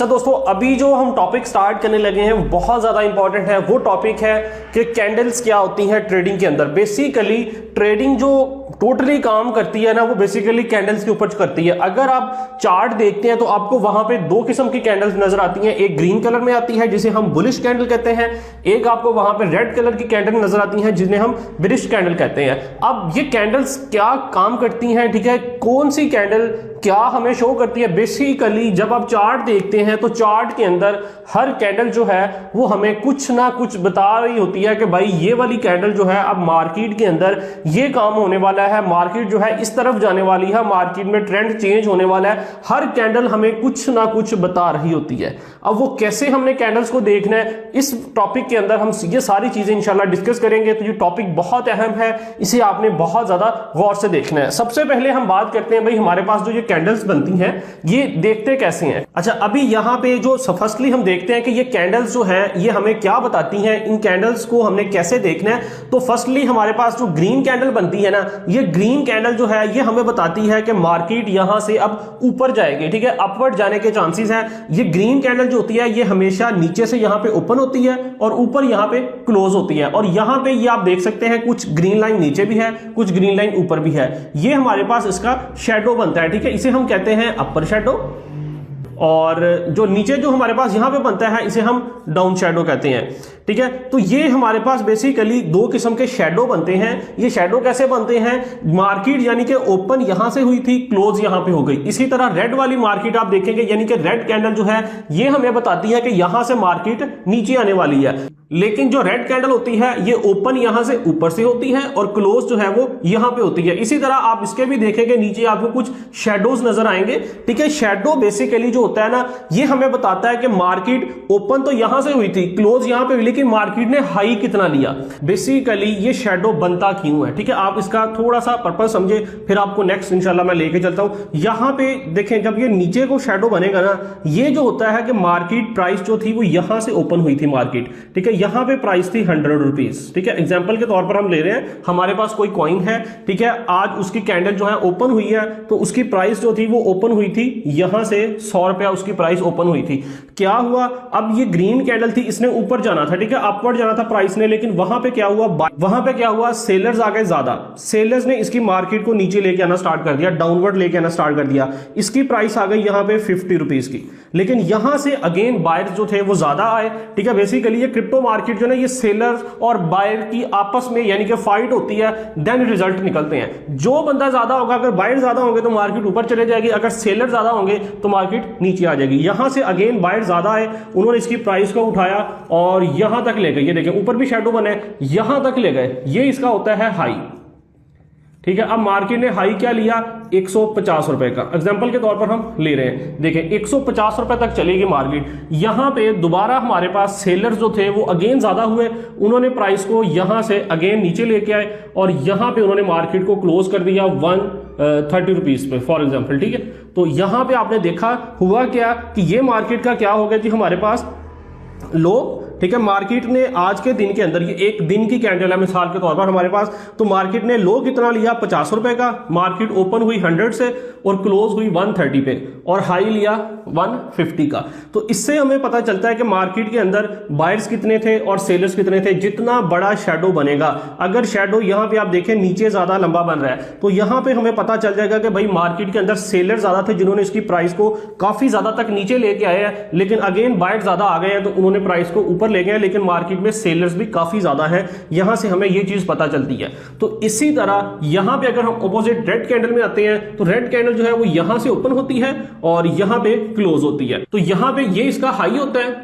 अच्छा दोस्तों, अभी जो हम टॉपिक स्टार्ट करने लगे हैं वो बहुत ज़्यादा इंपॉर्टेंट है। वो टॉपिक है कि कैंडल्स क्या होती हैं ट्रेडिंग के अंदर। बेसिकली ट्रेडिंग जो टोटली काम करती है ना, वो बेसिकली कैंडल्स के ऊपर करती है। अगर आप चार्ट देखते हैं तो आपको वहां पे दो किस्म की कैंडल्स नजर आती हैं। एक ग्रीन कलर में आती है जिसे हम बुलिश कैंडल कहते हैं, एक आपको वहां पे रेड कलर की कैंडल नजर आती है जिन्हें हम बेरिश कैंडल कहते हैं। अब ये कैंडल्स क्या काम करती हैं, ठीक है, कौन सी कैंडल क्या हमें शो करती है। बेसिकली जब आप चार्ट देखते हैं तो चार्ट के अंदर हर कैंडल जो है वो हमें कुछ ना कुछ बता रही होती है कि भाई ये वाली कैंडल जो है अब मार्केट के अंदर ये काम होने वाला है, मार्केट जो है इस तरफ जाने वाली है, मार्केट में ट्रेंड चेंज होने वाला है। हर कैंडल हमें कुछ ना कुछ बता रही होती है। अब वो कैसे हमने कैंडल्स को देखना है, इस टॉपिक के अंदर हम ये सारी चीजें इंशाल्लाह डिस्कस करेंगे। तो ये टॉपिक बहुत अहम है, इसे आपने बहुत ज्यादा गौर से देखना है। सबसे पहले हम बात करते हैं भाई हमारे पास जो ये कैंडल्स बनती हैं ये देखते कैसे हैं। अच्छा, अभी यहां पे जो फर्स्टली हम देखते हैं कि ये कैंडल्स जो है ये हमें क्या बताती हैं, इन कैंडल्स को हमने कैसे देखना है। तो फर्स्टली हमारे पास जो ग्रीन कैंडल बनती है ना, ये ग्रीन कैंडल जो है ये हमें बताती है कि मार्केट यहां से अब ऊपर जाएगी, ठीक है, अपवर्ड जाने के चांसेस हैं। ये ग्रीन कैंडल जो होती है ये हमेशा नीचे से यहां पे ओपन होती है और ऊपर यहां पे क्लोज होती है। और यहां पे ये आप देख सकते हैं कुछ ग्रीन लाइन नीचे भी है, कुछ ग्रीन लाइन ऊपर भी है। ये हमारे पास इसका शेडो बनता है, ठीक है, इसे हम कहते हैं अपर शेडो। और जो नीचे जो हमारे पास यहां पे बनता है इसे हम डाउन शेडो कहते हैं, ठीक है। तो ये हमारे पास बेसिकली दो किस्म के शेडो बनते हैं। ये शेडो कैसे बनते हैं, मार्केट यानी कि ओपन यहां से हुई थी, क्लोज यहां पे हो गई। इसी तरह रेड वाली मार्केट आप देखेंगे, यानी कि रेड कैंडल जो है ये हमें बताती है कि यहां से मार्केट नीचे आने वाली है। लेकिन जो रेड कैंडल होती है ये ओपन यहां से ऊपर से होती है और क्लोज जो है वो यहां पे होती है। इसी तरह आप इसके भी देखेंगे नीचे आपको कुछ शेडोज नजर आएंगे, ठीक है। शेडो बेसिकली जो होता है ना ये हमें बताता है कि मार्केट ओपन तो यहां से हुई थी, क्लोज यहां पे हुई, लेकिन मार्केट ने हाई कितना लिया। बेसिकली ये शेडो बनता क्यों है, ठीक है। आप इसका थोड़ा सा पर्पस समझे, फिर आपको नेक्स्ट इंशाल्लाह मैं लेके चलता हूं। यहां पे देखें जब ये नीचे को शेडो बनेगा ना, ये जो होता है कि मार्केट प्राइस जो थी वो यहां से ओपन हुई थी मार्केट, ठीक है। यहां पे प्राइस थी 100 रुपीज, ठीक है। एग्जांपल के तौर पर हम ले रहे हैं, हमारे पास कोई कॉइन है, ठीक है, आज उसकी कैंडल जो है ओपन हुई है तो उसकी प्राइस जो थी वो ओपन हुई थी यहां से 100 रुपया उसकी प्राइस ओपन हुई थी। क्या हुआ, अब ये ग्रीन कैंडल थी, इसने ऊपर जाना था, ठीक है, अपवर्ड जाना था प्राइस ने, लेकिन वहां पे क्या हुआ, सेलर्स आ गए ज्यादा। सेलर्स ने इसकी मार्केट को नीचे लेके आना स्टार्ट कर दिया, डाउनवर्ड लेके आना स्टार्ट कर दिया। इसकी प्राइस आ गई यहां पे 50 रुपीज की, लेकिन यहां से अगेन बायर्स जो थे वो ज्यादा आए, ठीक है। बेसिकली ये क्रिप्टो मार्केट जो ना ये सेलर और बायर की आपस में यानी कि फाइट होती है, देन रिजल्ट निकलते हैं। जो बंदा ज्यादा होगा, अगर बायर ज्यादा होंगे तो मार्केट ऊपर चले जाएगी, अगर सेलर ज्यादा होंगे तो मार्केट नीचे आ जाएगी। यहां से अगेन बायर ज्यादा आए, उन्होंने इसकी प्राइस को उठाया और यहां तक ले गए। ये देखें ऊपर भी शेडो बने, यहां तक ले गए, ये इसका होता है हाई, ठीक है। अब मार्केट ने हाई क्या लिया, 150 रुपए का एग्जांपल के तौर पर हम ले रहे हैं। देखें 150 रुपए तक चलेगी मार्केट। यहां पे दोबारा हमारे पास सेलर्स जो थे वो अगेन ज्यादा हुए, उन्होंने प्राइस को यहां से अगेन नीचे लेके आए और यहां पे उन्होंने मार्केट को क्लोज कर दिया 130 रुपीज पे फॉर एग्जाम्पल, ठीक है। तो यहां पे आपने देखा हुआ क्या कि ये मार्केट का क्या हो गया जी, हमारे पास लो, ठीक है। मार्केट ने आज के दिन के अंदर, ये एक दिन की कैंडल है मिसाल के तौर पर हमारे पास, तो मार्केट ने लो कितना लिया 50 रुपए का, मार्केट ओपन हुई 100 से और क्लोज हुई 130 पे और हाई लिया 150 का। तो इससे हमें पता चलता है कि मार्केट के अंदर बायर्स कितने थे और सेलर्स कितने थे। जितना बड़ा शेडो बनेगा, अगर शेडो यहां पे आप देखें नीचे ज्यादा लंबा बन रहा है तो यहां पे हमें पता चल जाएगा कि भाई मार्केट के अंदर सेलर ज्यादा थे जिन्होंने इसकी प्राइस को काफी ज्यादा तक नीचे लेके आए हैं, लेकिन अगेन बायर ज्यादा आ गए हैं तो उन्होंने प्राइस को ऊपर ले गए, लेकिन मार्केट में सेलर्स भी काफी ज्यादा हैं। यहां से हमें यह चीज पता चलती है। तो इसी तरह यहां पे अगर हम ऑपोजिट रेड कैंडल में आते हैं तो रेड कैंडल जो है वो यहां से ओपन होती है और यहां पे क्लोज होती है। तो यहां पे ये इसका हाई होता है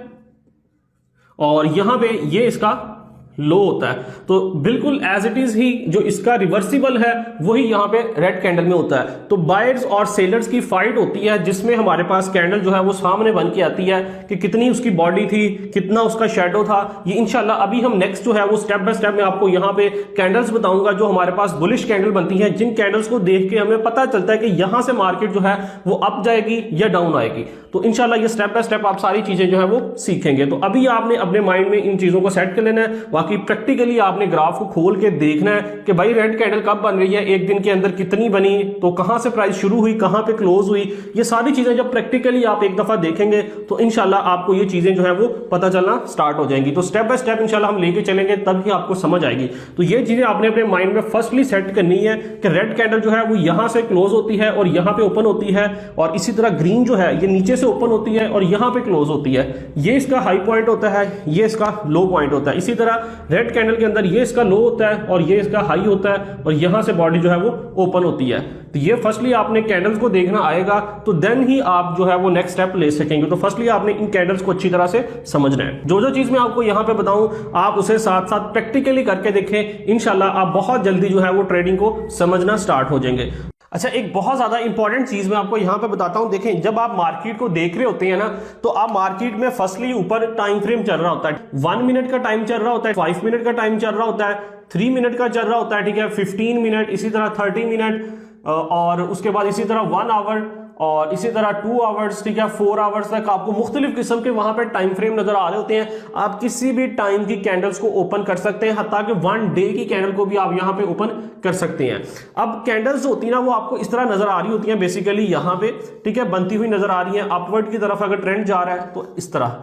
और यहां पे ये इसका लो होता है। तो बिल्कुल एज इट इज ही जो इसका रिवर्सिबल है वही यहां पे रेड कैंडल में होता है। तो बायर्स और सेलर्स की फाइट होती है जिसमें हमारे पास कैंडल जो है वो सामने बन के आती है कि कितनी उसकी बॉडी थी, कितना उसका शेडो था। ये इंशाल्लाह अभी हम नेक्स्ट जो है वो स्टेप बाय स्टेप में आपको यहां पे कैंडल्स बताऊंगा जो हमारे पास बुलिश कैंडल बनती है, जिन कैंडल्स को देख के हमें पता चलता है कि यहां से मार्केट जो है वो अप जाएगी या डाउन आएगी। तो इंशाल्लाह ये स्टेप बाय स्टेप आप सारी चीजें जो है वो सीखेंगे। तो अभी आपने अपने माइंड में इन चीजों को सेट कर लेना है। बाकी प्रैक्टिकली आपने ग्राफ को खोल के देखना है कि भाई रेड कैंडल कब बन रही है, एक दिन के अंदर कितनी बनी, तो कहां से प्राइस शुरू हुई, कहां पे क्लोज हुई। ये सारी चीजें जब प्रैक्टिकली आप एक दफा देखेंगे तो इंशाल्लाह आपको ये चीजें जो है वो पता चलना स्टार्ट हो जाएंगी। तो स्टेप बाय स्टेप इंशाल्लाह हम लेके चलेंगे, तब ही आपको समझ आएगी। तो ये चीजें आपने अपने माइंड में फर्स्टली सेट करनी है कि रेड कैंडल जो है वो यहां से क्लोज होती है और यहां पे ओपन होती है, और इसी तरह ग्रीन जो है ये नीचे से ओपन होती है और यहां पे क्लोज होती है। ये इसका हाई पॉइंट होता है, ये इसका लो पॉइंट होता है। इसी तरह रेड कैंडल के अंदर ये इसका लो होता है और ये इसका हाई होता है, और यहां से बॉडी जो है वो ओपन होती है। तो ये फर्स्टली आपने कैंडल्स को देखना आएगा, तो देन ही आप जो है वो नेक्स्ट स्टेप ले सकेंगे। तो फर्स्टली आपने इन कैंडल्स को अच्छी तरह से समझना है। जो जो चीज मैं आपको यहां पे बताऊं आप उसे साथ साथ प्रैक्टिकली करके देखें, इंशाल्लाह आप बहुत जल्दी जो है वो ट्रेडिंग को समझना स्टार्ट हो जाएंगे। अच्छा, एक बहुत ज्यादा इंपॉर्टेंट चीज मैं आपको यहां पे बताता हूं। देखें, जब आप मार्केट को देख रहे होते हैं ना, तो आप मार्केट में फर्स्टली ऊपर टाइम फ्रेम चल रहा होता है, 1 मिनट का टाइम चल रहा होता है, 5 मिनट का टाइम चल रहा होता है, 3 मिनट का चल रहा होता है, ठीक है, 15 मिनट, इसी तरह 30 मिनट, और उसके बाद इसी तरह 1 आवर, और इसी तरह 2 आवर्स, ठीक है, 4 आवर्स तक आपको मुख्तलिफ किस्म के वहां पे टाइम फ्रेम नजर आ रहे होते हैं। आप किसी भी टाइम की कैंडल्स को ओपन कर सकते हैं, हत्ता कि 1 डे की कैंडल को भी आप यहां पे ओपन कर सकते हैं। अब कैंडल्स होती है ना, वो आपको इस तरह नजर आ रही होती हैं, बेसिकली यहां पे, ठीक है, बनती हुई नजर आ रही है अपवर्ड की तरफ। अगर ट्रेंड जा रहा है तो इस तरह,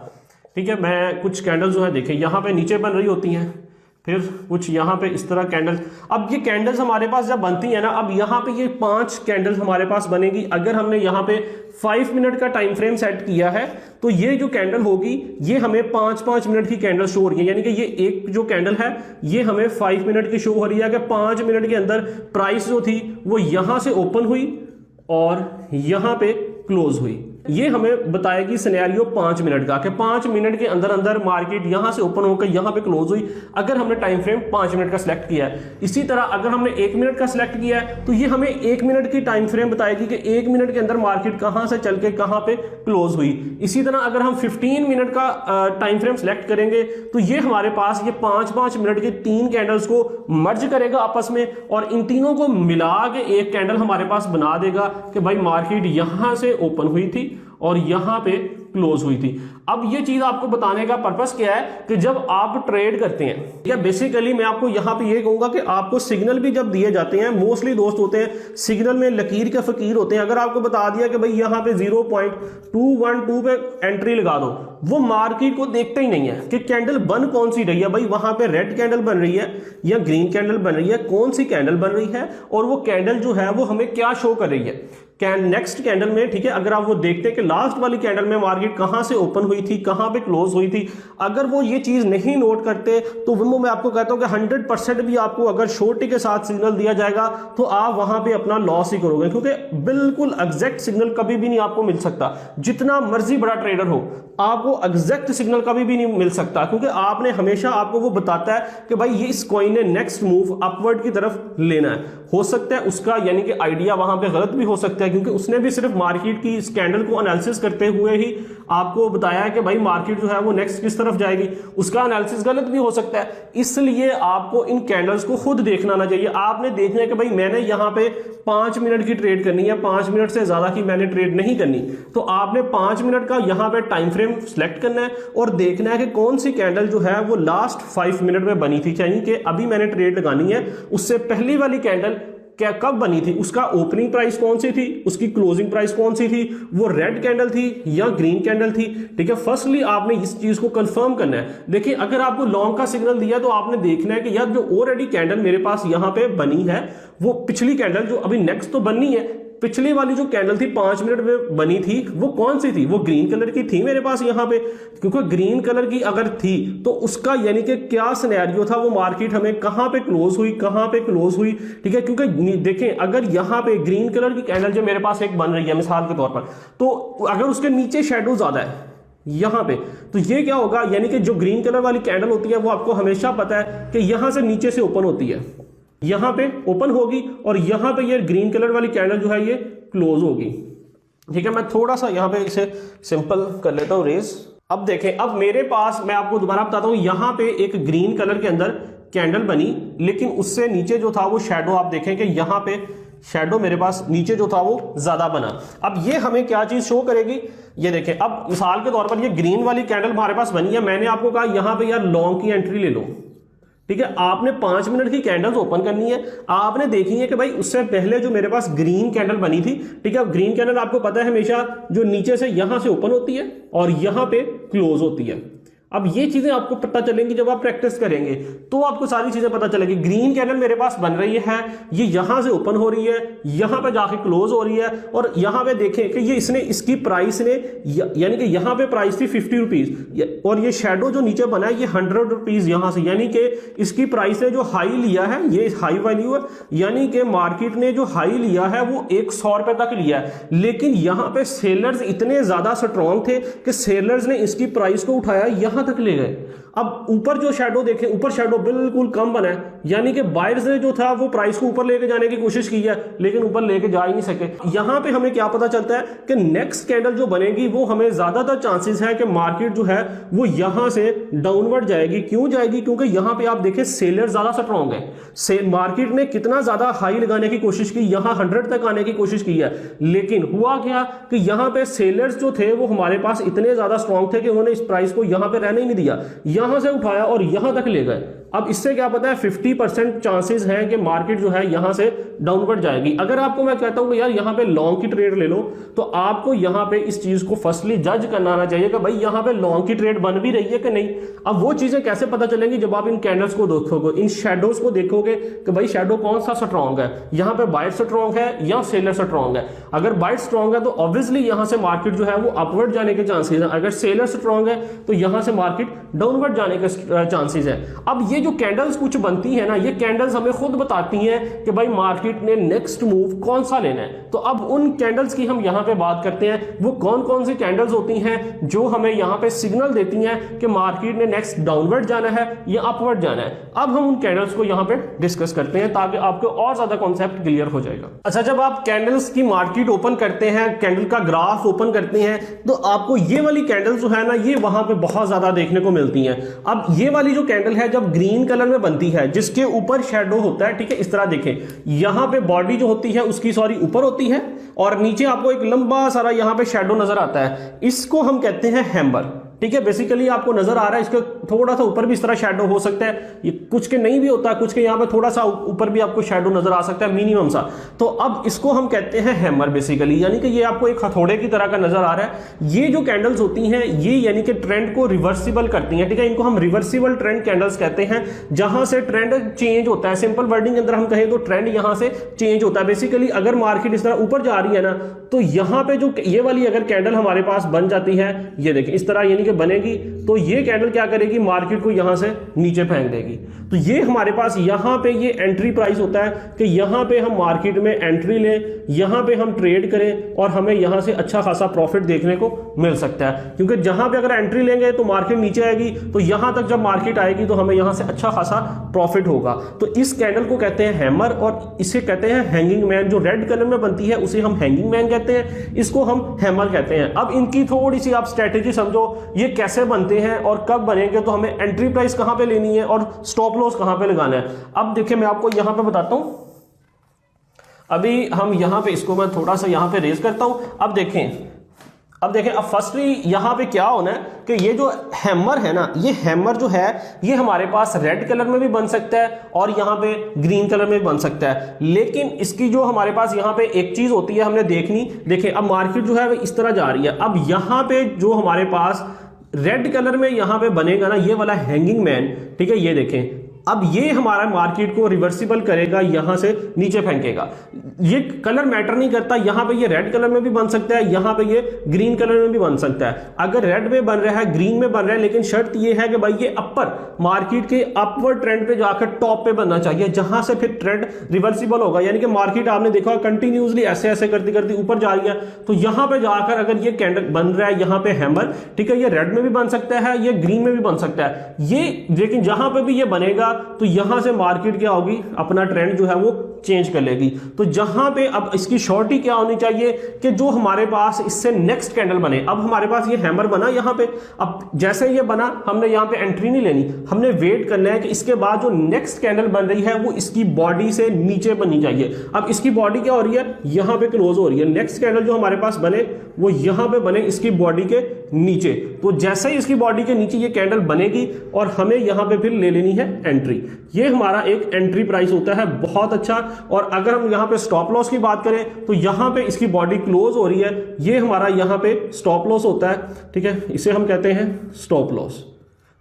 ठीक है, मैं कुछ कैंडल्स जो है देखें यहां पे नीचे बन रही होती हैं, फिर कुछ यहाँ पे इस तरह कैंडल्स। अब ये कैंडल्स हमारे पास जब बनती है ना, अब यहाँ पे ये 5 कैंडल्स हमारे पास बनेगी। अगर हमने यहाँ पे 5 मिनट का टाइम फ्रेम सेट किया है, तो ये जो कैंडल होगी ये हमें 5-5 मिनट की कैंडल शो हो रही है, यानी कि ये एक जो कैंडल है ये हमें 5 मिनट की शो हो रही है कि 5 मिनट के अंदर प्राइस जो थी वो यहां से ओपन हुई और यहां पे क्लोज हुई। ये हमें बताएगी सिनेरियो 5 मिनट का, कि 5 मिनट के अंदर अंदर मार्केट यहां से ओपन होकर यहां पे क्लोज हुई, अगर हमने टाइम फ्रेम 5 मिनट का सिलेक्ट किया है। इसी तरह अगर हमने 1 मिनट का सिलेक्ट किया है, तो ये हमें 1 मिनट की टाइम फ्रेम बताएगी कि 1 मिनट के अंदर मार्केट कहां से चल के कहां पे क्लोज हुई। इसी तरह अगर हम 15 मिनट का टाइम फ्रेम सिलेक्ट करेंगे, तो ये हमारे पास ये 5-5 मिनट के 3 कैंडल्स को मर्ज करेगा आपस में, और इन तीनों को मिला के एक कैंडल हमारे पास बना देगा कि भाई मार्केट यहां से ओपन हुई थी और यहां पे क्लोज हुई थी। अब ये चीज आपको बताने का पर्पस क्या है कि जब आप ट्रेड करते हैं, या बेसिकली मैं आपको यहां पे ये कहूंगा कि आपको सिग्नल भी जब दिए जाते हैं, मोस्टली दोस्त होते हैं सिग्नल में लकीर के फकीर होते हैं। अगर आपको बता दिया कि भाई यहां पे 0.212 पे एंट्री लगा दो, वो मार्केट को देखते ही नहीं है कि कैंडल बन कौन सी रही है, भाई वहां पे रेड कैंडल बन रही है या ग्रीन कैंडल बन रही है, कौन सी कैंडल बन रही है, और वो कैंडल जो है वो हमें क्या शो कर रही है नेक्स्ट कैंडल में। ठीक है, अगर आप वो देखते हैं कि लास्ट वाली कैंडल में मार्केट कहां से ओपन हुई थी, कहां पे क्लोज हुई थी, अगर वो ये चीज नहीं नोट करते तो वो मैं आपको कहता हूं कि 100% भी आपको अगर शॉर्टी के साथ सिग्नल दिया जाएगा तो आप वहां पे अपना लॉस ही करोगे, क्योंकि बिल्कुल एग्जैक्ट सिग्नल कभी भी नहीं आपको मिल सकता। जितना मर्जी बड़ा ट्रेडर हो, आपको एग्जैक्ट सिग्नल कभी भी नहीं मिल सकता, क्योंकि आपने हमेशा आपको वो बताता है कि भाई ये इस कॉइन ने नेक्स्ट मूव अपवर्ड की तरफ लेना है। हो सकता है उसका यानी कि आइडिया वहां पे गलत भी हो सकता है, क्योंकि उसने भी सिर्फ मार्केट की इस कैंडल को एनालिसिस करते हुए ही आपको बताया है कि भाई मार्केट जो है वो नेक्स्ट किस तरफ जाएगी, उसका एनालिसिस गलत भी हो सकता है। इसलिए आपको इन कैंडल्स को खुद देखना आना चाहिए। आपने देखना है कि भाई मैंने यहां पे 5 मिनट की ट्रेड करनी है, 5 मिनट से ज्यादा की मैंने ट्रेड नहीं करनी, तो आपने 5 मिनट का यहां पे टाइम फ्रेम सिलेक्ट करना है और देखना है कि कौन सी कैंडल जो है वो लास्ट 5 मिनट में बनी थी, यानी कि अभी मैंने ट्रेड लगानी है, उससे पहली वाली कैंडल क्या कब बनी थी, उसका ओपनिंग प्राइस कौन सी थी, उसकी क्लोजिंग प्राइस कौन सी थी, वो रेड कैंडल थी या ग्रीन कैंडल थी। ठीक है, फर्स्टली आपने इस चीज को कंफर्म करना है। देखिए, अगर आपको लॉन्ग का सिग्नल दिया तो आपने देखना है कि यार जो ऑलरेडी कैंडल मेरे पास यहां पे बनी है, वो पिछली कैंडल जो अभी नेक्स्ट तो बननी है, पिछली वाली जो कैंडल थी 5 मिनट में बनी थी, वो कौन सी थी, वो ग्रीन कलर की थी मेरे पास यहां पे, क्योंकि ग्रीन कलर की अगर थी तो उसका यानी कि क्या सिनेरियो था, वो मार्केट हमें कहां पे क्लोज हुई, कहां पे क्लोज हुई। ठीक है, क्योंकि देखें अगर यहां पे ग्रीन कलर की कैंडल जो मेरे पास एक बन रही है मिसाल के तौर पर, तो अगर उसके नीचे शेडो ज्यादा है यहां पे, तो ये क्या होगा, यानी कि जो ग्रीन कलर वाली कैंडल होती है वो आपको हमेशा पता है कि यहां से नीचे से ओपन होती है, यहां पे ओपन होगी और यहां पे ये ग्रीन कलर वाली कैंडल जो है ये क्लोज होगी। ठीक है, मैं थोड़ा सा यहां पे इसे सिंपल कर लेता हूं रेस। अब देखें, अब मेरे पास मैं आपको दोबारा बताता हूं, यहां पे एक ग्रीन कलर के अंदर कैंडल बनी, लेकिन उससे नीचे जो था वो शेडो, आप देखें कि यहां पे शेडो मेरे पास नीचे जो था वो ज्यादा बना। अब ये हमें क्या चीज शो करेगी, ये देखें, अब मिसाल के तौर पर ये ग्रीन वाली कैंडल हमारे पास बनी है, मैंने आपको कहा यहां पे यार लॉन्ग की एंट्री ले लो, ठीक है, आपने 5 मिनट की कैंडल्स ओपन करनी है, आपने देखी है कि भाई उससे पहले जो मेरे पास ग्रीन कैंडल बनी थी, ठीक है, ग्रीन कैंडल आपको पता है हमेशा जो नीचे से यहां से ओपन होती है और यहां पे क्लोज होती है। अब ये चीजें आपको पता चलेंगी जब आप प्रैक्टिस करेंगे, तो आपको सारी चीजें पता चलेगी। ग्रीन कैंडल मेरे पास बन रही है, ये यहां से ओपन हो रही है, यहां पे जाके क्लोज हो रही है, और यहां पे देखें कि ये इसने इसकी प्राइस ने यानी कि यहां पे प्राइस थी 50 रुपीज और ये शेडो जो नीचे बना है ये 100 रुपीज यहां से, यानी कि इसकी प्राइस ने जो हाई लिया है ये हाई वैल्यू है, यानी कि मार्केट ने जो हाई लिया है वो 100 रुपए तक लिया है। लेकिन यहां पे सेलर्स इतने ज्यादा स्ट्रॉन्ग थे कि सेलर्स ने इसकी प्राइस को उठाया यहां तक ले गए। अब ऊपर जो शैडो देखें, ऊपर शैडो बिल्कुल कम बना है, यानी कि बायर्स ने जो था वो प्राइस को ऊपर लेके जाने की कोशिश की है लेकिन ऊपर लेके जा ही नहीं सके। यहां पे हमें क्या पता चलता है कि नेक्स्ट कैंडल जो बनेगी वो हमें ज्यादातर चांसेस है कि मार्केट जो है वो यहां से डाउनवर्ड जाएगी। क्यों जाएगी? क्योंकि यहां पे आप देखें सेलर ज्यादा स्ट्रॉन्ग है, मार्केट ने कितना ज्यादा हाई लगाने की कोशिश की, यहां 100 तक आने की कोशिश की है, लेकिन हुआ क्या कि यहां पे सेलर्स जो थे वो हमारे पास इतने ज्यादा स्ट्रॉन्ग थे कि उन्होंने इस प्राइस को यहां पे रहने ही नहीं दिया, यहां से उठाया और यहां तक ले गए। अब इससे क्या पता है 50% चांसेस हैं कि मार्केट जो है यहां से डाउनवर्ड जाएगी। अगर आपको मैं कहता हूं कि यार यहां पे लॉन्ग की ट्रेड ले लो, तो आपको यहां पे इस चीज को फर्स्टली जज करना आना चाहिए कि भाई यहां पे लॉन्ग की ट्रेड बन भी रही है कि नहीं। अब वो चीजें कैसे पता चलेंगी? जब आप इन कैंडल्स को देखोगे, इन शेडोज को देखोगे कि भाई शेडो कौन सा स्ट्रॉन्ग है, यहां पे बायर स्ट्रॉन्ग है या सेलर स्ट्रॉन्ग है। अगर बायर स्ट्रॉन्ग है तो ऑब्वियसली यहां से मार्केट जो है वो अपवर्ड जाने के चांसेस है, अगर सेलर स्ट्रॉन्ग है तो यहां से मार्केट डाउनवर्ड जाने के चांसेस है। अब ये जो कैंडल्स कुछ बनती है ना, ये कैंडल्स हमें खुद बताती हैं कि भाई मार्केट ने नेक्स्ट मूव कौन सा लेना है। तो अब उन कैंडल्स की हम यहां पे बात करते हैं, वो कौन कौन सी कैंडल्स होती हैं जो हमें यहां पे सिग्नल देती हैं कि मार्केट ने नेक्स्ट डाउनवर्ड जाना है या अपवर्ड जाना है। अब हम उन कैंडल्स को यहां पे डिस्कस करते हैं ताकि आपको और ज्यादा कॉन्सेप्ट क्लियर हो जाएगा। अच्छा, जब आप कैंडल्स की मार्केट ओपन करते हैं, कैंडल का ग्राफ ओपन करते हैं, तो आपको ये वाली कैंडल्स जो है ना ये वहां पे बहुत ज्यादा देखने को मिलती हैं। अब ये वाली जो कैंडल है जब ग्रीन कलर में बनती है, जिसके ऊपर शेडो होता है, ठीक है, इस तरह देखें, यहां पे बॉडी जो होती है उसकी ऊपर होती है और नीचे आपको एक लंबा सारा यहां पे शेडो नजर आता है, इसको हम कहते हैं हैमर। ठीक है, बेसिकली आपको नजर आ रहा है इसके थोड़ा सा ऊपर भी इस तरह शैडो हो सकता है, ये कुछ के नहीं भी होता, कुछ के यहाँ पे थोड़ा सा ऊपर भी आपको शैडो नजर आ सकता है मिनिमम सा। तो अब इसको हम कहते हैं हैमर बेसिकली, यानी कि ये आपको एक हथौड़े की तरह का नजर आ रहा है। ये जो कैंडल्स होती हैं ये यानी कि ट्रेंड को रिवर्सिबल करती हैं, ठीक है, इनको हम रिवर्सिबल ट्रेंड कैंडल्स कहते हैं, जहां से ट्रेंड चेंज होता है। सिंपल वर्डिंग के अंदर हम कहें तो ट्रेंड यहां से चेंज होता है। बेसिकली अगर मार्केट इस तरह ऊपर जा रही है ना, तो यहां पे जो ये वाली अगर कैंडल हमारे पास बन जाती है, ये देखिए इस तरह यानी कि बनेगी, तो ये कैंडल क्या करेगी, मार्केट को यहां से नीचे फेंक देगी। तो ये हमारे पास यहां पे ये एंट्री प्राइस होता है कि यहां पे हम मार्केट में एंट्री लें, यहां पे हम ट्रेड करें और हमें यहां से अच्छा खासा प्रॉफिट देखने को मिल सकता है। क्योंकि जहां पे अगर एंट्री लेंगे तो मार्केट नीचे आएगी, तो यहां तक जब मार्केट आएगी तो हमें यहां से अच्छा खासा प्रॉफिट होगा। तो इस कैंडल को कहते हैं हैमर और इसे कहते हैं हैंगिंग मैन। जो रेड कलर में बनती है उसे हम हैंगिंग मैन कहते हैं, इसको हम हैमर कहते हैं। अब इनकी थोड़ी सी आप स्ट्रेटेजी समझो, ये कैसे बनते हैं और कब बनेंगे, तो हमें एंट्री प्राइस कहां पे लेनी है और स्टॉप लॉस कहां पे लगाना है। अब देखिए मैं आपको यहां पे बताता हूं, अभी हम यहां पे इसको मैं थोड़ा सा यहां पे रेज करता हूं। अब देखें अब फर्स्टली यहां पे क्या होना है कि ये जो हैमर है ना, ये हैमर जो है ये हमारे पास रेड कलर में भी बन सकता है और यहां पे ग्रीन कलर में भी बन सकता है। लेकिन इसकी जो हमारे पास यहां पे एक चीज होती है हमने देखनी, देखें अब मार्केट जो है वो इस तरह जा रही है। अब यहां पे जो हमारे पास रेड कलर में यहां पे बनेगा ना ये वाला हैंगिंग मैन, ठीक है, ये देखें अब ये हमारा मार्केट को रिवर्सिबल करेगा, यहां से नीचे फेंकेगा। ये कलर मैटर नहीं करता, यहां पे ये रेड कलर में भी बन सकता है, यहां पे ये ग्रीन कलर में भी बन सकता है। अगर रेड में बन रहा है, ग्रीन में बन रहा है, लेकिन शर्त ये है कि भाई ये अपर मार्केट के अपवर्ड ट्रेंड पे जाकर टॉप पे बनना चाहिए, जहां से फिर ट्रेंड रिवर्सिबल होगा। यानी कि मार्केट आपने देखा कंटिन्यूसली ऐसे ऐसे करती करती ऊपर जा रही है, तो यहां पे जाकर अगर ये कैंडल बन रहा है यहां पे हैमर, ठीक है, ये रेड में भी बन सकता है, ये ग्रीन में भी बन सकता है ये, लेकिन जहां पे भी ये बनेगा तो यहां से मार्केट क्या होगी, अपना ट्रेंड जो है वो चेंज कर लेगी। तो जहां पे अब इसकी शॉर्टी क्या होनी चाहिए कि जो हमारे पास इससे नेक्स्ट कैंडल बने। अब हमारे पास ये हैमर बना यहां पे, अब जैसे ये बना हमने यहां पे एंट्री नहीं लेनी, हमने वेट करना है कि इसके बाद जो नेक्स्ट कैंडल बन रही है वो इसकी बॉडी से नीचे बननी चाहिए। अब इसकी बॉडी क्या हो रही है, यहां पे क्लोज हो रही है। नेक्स्ट कैंडल जो हमारे पास बने वो यहां पे बने, इसकी बॉडी के नीचे। तो जैसे ही इसकी बॉडी के नीचे ये कैंडल बनेगी और हमें यहां पे फिर ले लेनी है एंट्री। ये हमारा एक एंट्री प्राइस होता है, बहुत अच्छा। और अगर हम यहां पे स्टॉप लॉस की बात करें तो यहां पे इसकी बॉडी क्लोज हो रही है, ये हमारा यहां पे स्टॉप लॉस होता है, ठीक है, इसे हम कहते हैं स्टॉप लॉस।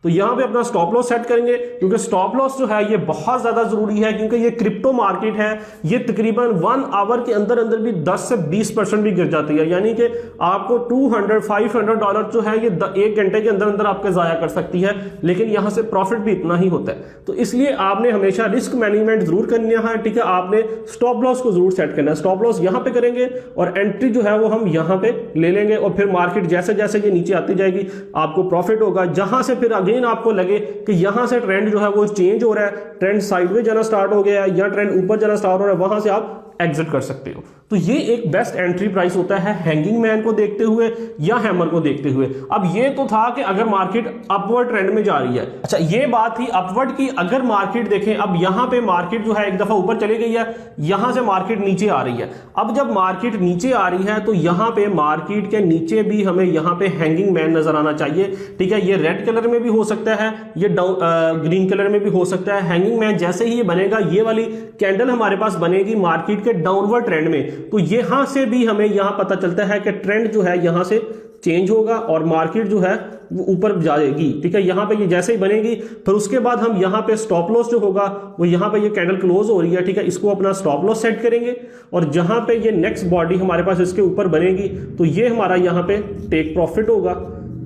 तो यहां पे अपना स्टॉप लॉस सेट करेंगे, क्योंकि स्टॉप लॉस जो है ये बहुत ज्यादा जरूरी है, क्योंकि ये क्रिप्टो मार्केट है, ये तकरीबन 1 आवर के अंदर अंदर भी 10 से 20% भी गिर जाती है। यानी कि आपको $200-500 जो है ये 1 घंटे के अंदर अंदर आपके जाया कर सकती है, लेकिन यहां से प्रॉफिट भी इतना ही होता है। तो इसलिए आपने हमेशा रिस्क मैनेजमेंट जरूर करनी है, ठीक है, आपने स्टॉप लॉस को जरूर सेट करना है। स्टॉप लॉस यहां पे करेंगे और एंट्री जो है वो हम यहां पे ले लेंगे, और फिर मार्केट जैसे जैसे ये नीचे आती जाएगी आपको प्रॉफिट होगा। जहां से फिर आपको लगे कि यहां से ट्रेंड जो है वो चेंज हो रहा है, ट्रेंड साइडवेज जाना स्टार्ट हो गया है या ट्रेंड ऊपर जाना स्टार्ट हो रहा है, वहां से आप एग्जिट कर सकते हो। तो ये एक बेस्ट एंट्री प्राइस होता है हैंगिंग मैन को देखते हुए या हैमर को देखते हुए। अब ये तो था कि अगर मार्केट अपवर्ड ट्रेंड में जा रही है, अच्छा ये बात थी अपवर्ड की। अगर मार्केट देखें, अब यहां पे मार्केट जो है एक दफा ऊपर चली गई है, यहां से मार्केट नीचे आ रही है। अब जब मार्केट नीचे आ रही है तो यहां पे मार्केट के नीचे भी हमें यहां पे हैंगिंग मैन नजर आना चाहिए, ठीक है। ये रेड कलर में भी हो सकता है, ये ग्रीन कलर में भी हो सकता है। हैंगिंग मैन जैसे ही ये बनेगा, ये वाली कैंडल हमारे पास बनेगी मार्केट के डाउनवर्ड ट्रेंड में, तो यहां से भी हमें यहां पता चलता है कि ट्रेंड जो है यहां से चेंज होगा और मार्केट जो है वो ऊपर जाएगी, ठीक है। यहां पे ये जैसे ही बनेगी, फिर उसके बाद हम यहां पे स्टॉप लॉस जो होगा वो यहां पे ये कैंडल क्लोज हो रही है, ठीक है, इसको अपना स्टॉप लॉस सेट करेंगे। और जहां पे ये नेक्स्ट बॉडी हमारे पास इसके ऊपर बनेगी तो ये हमारा यहां पे टेक प्रॉफिट होगा,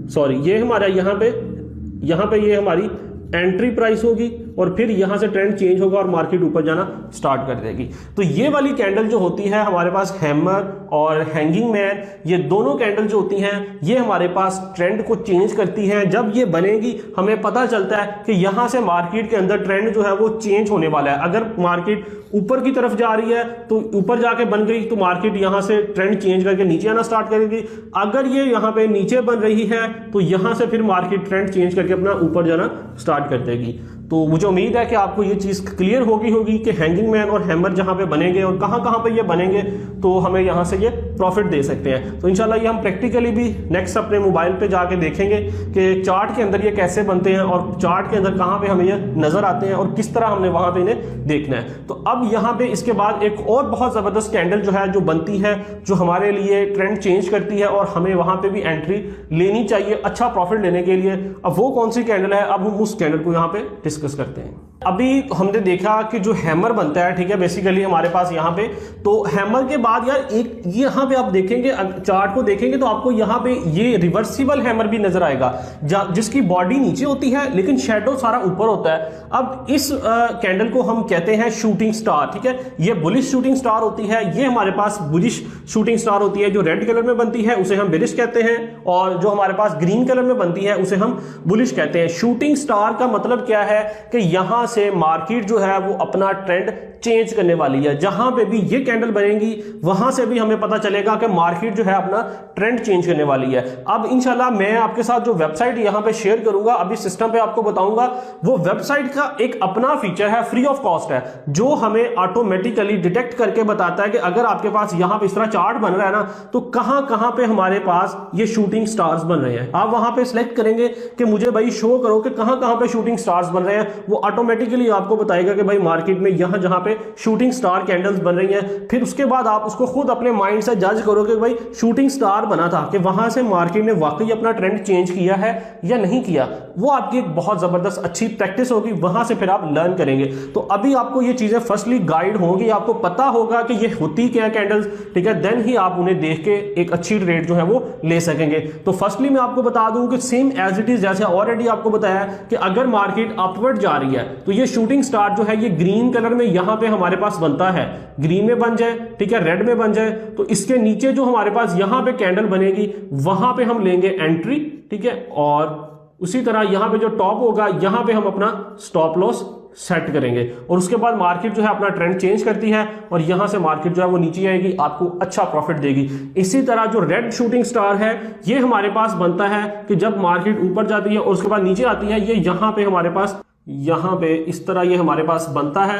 सॉरी ये हमारा यहां पे ये हमारी एंट्री प्राइस होगी, और फिर यहां से ट्रेंड चेंज होगा और मार्केट ऊपर जाना स्टार्ट कर देगी। तो ये वाली कैंडल जो होती है हमारे पास हैमर और हैंगिंग मैन, ये दोनों कैंडल जो होती हैं ये हमारे पास ट्रेंड को चेंज करती हैं। जब ये बनेगी हमें पता चलता है कि यहां से मार्केट के अंदर ट्रेंड जो है वो चेंज होने वाला है। अगर मार्केट ऊपर की तरफ जा रही है तो ऊपर जाके बन गई तो मार्केट यहां से ट्रेंड चेंज करके नीचे आना स्टार्ट करेगी। अगर ये यहां पे नीचे बन रही है तो यहां से फिर मार्केट ट्रेंड चेंज करके अपना ऊपर जाना स्टार्ट कर देगी। तो मुझे उम्मीद है कि आपको ये चीज क्लियर होगी कि हैंगिंग मैन और हैमर जहां पे बनेंगे और कहां पे ये बनेंगे तो हमें यहां से ये प्रॉफिट दे सकते हैं। तो इंशाल्लाह ये हम प्रैक्टिकली भी नेक्स्ट अपने मोबाइल पे जाके देखेंगे कि चार्ट के अंदर ये कैसे बनते हैं और चार्ट के अंदर कहां पे हमें ये नजर आते हैं और किस तरह हमने वहां पे इन्हें देखना है। तो अब यहां पे इसके बाद एक और बहुत जबरदस्त कैंडल जो है जो बनती है, जो हमारे लिए ट्रेंड चेंज करती है और हमें वहां पे भी एंट्री लेनी चाहिए अच्छा प्रॉफिट लेने के लिए। अब वो कौन सी कैंडल है, अब हम उस कैंडल को यहाँ पे डिस्कस करते हैं। अभी हमने देखा कि जो हैमर बनता है, ठीक है, बेसिकली हमारे पास यहाँ पे, तो हैमर के बाद यार एक यहाँ पे आप देखेंगे, चार्ट को देखेंगे तो आपको यहाँ पे ये रिवर्सिबल हैमर भी नजर आएगा जिसकी बॉडी नीचे होती है लेकिन शेडो सारा ऊपर होता है। अब इस कैंडल को हम कहते हैं शूटिंग स्टार, ठीक है। ये बुलिश शूटिंग स्टार होती है, ये हमारे पास बुलिश शूटिंग स्टार होती है। जो रेड कलर में बनती है उसे हम बेरिश कहते हैं, और जो हमारे पास ग्रीन कलर में बनती है उसे हम बुलिश कहते हैं। शूटिंग स्टार का मतलब क्या है कि यहां से मार्केट जो है वो अपना ट्रेंड चेंज करने वाली है। जहां पे भी ये कैंडल बनेगी वहां से भी हमें पता चलेगा कि मार्केट जो है अपना ट्रेंड चेंज करने वाली है। अब इंशाल्लाह मैं आपके साथ जो वेबसाइट यहां पे शेयर करूंगा, अभी सिस्टम पे आपको बताऊंगा, वो वेबसाइट का एक अपना फीचर है, फ्री ऑफ कॉस्ट है, जो हमें ऑटोमेटिकली डिटेक्ट करके बताता है कि अगर आपके पास यहां पे इस तरह चार्ट बन रहा है ना, तो कहां कहां पे हमारे पास ये शूटिंग स्टार्स बन रहे हैं। आप वहां पे सिलेक्ट करेंगे कि मुझे भाई शो करो कि कहां कहां पे शूटिंग स्टार्स बन रहे हैं, वो ऑटोमेटिकली आपको बताएगा कि भाई मार्केट में यहां जहां पे शूटिंग स्टार कैंडल्स बन रही हैं। फिर उसके बाद आप उसको खुद अपने माइंड से जज करोगे कि भाई शूटिंग स्टार बना था, कि वहां से मार्केट ने वाकई अपना ट्रेंड चेंज किया है या नहीं किया। वो आपकी एक बहुत जबरदस्त अच्छी प्रैक्टिस होगी, वहां से फिर आप लर्न करेंगे। तो अभी आपको ये चीजें फर्स्टली गाइड होंगी, आपको पता होगा कि ये होती क्या कैंडल्स, ठीक है, देन ही आप उन्हें देख के एक अच्छी ट्रेड जो है वो ले सकेंगे। तो फर्स्टली मैं आपको बता दूं कि सेम एज इट इज, जैसे ऑलरेडी आपको बताया कि अगर मार्केट अपवर्ड जा रही है तो ये शूटिंग स्टार जो है ये ग्रीन कलर में यहां पे हमारे पास बनता है, ग्रीन में बन जाए, ठीक है, रेड में बन जाए, तो इसके नीचे जो हमारे पास यहां पे कैंडल बनेगी वहां पे हम लेंगे एंट्री, ठीक है। और उसी तरह यहां पे जो टॉप होगा यहां पे हम अपना स्टॉप लॉस सेट करेंगे, और उसके बाद मार्केट जो है अपना ट्रेंड चेंज करती है और यहां से मार्केट जो है वो नीचे आएगी, आपको अच्छा प्रॉफिट देगी। इसी तरह जो रेड शूटिंग स्टार है ये हमारे पास बनता है कि जब मार्केट ऊपर जाती है और उसके बाद नीचे आती है, ये यहां पे हमारे पास, यहां पे इस तरह ये हमारे पास बनता है,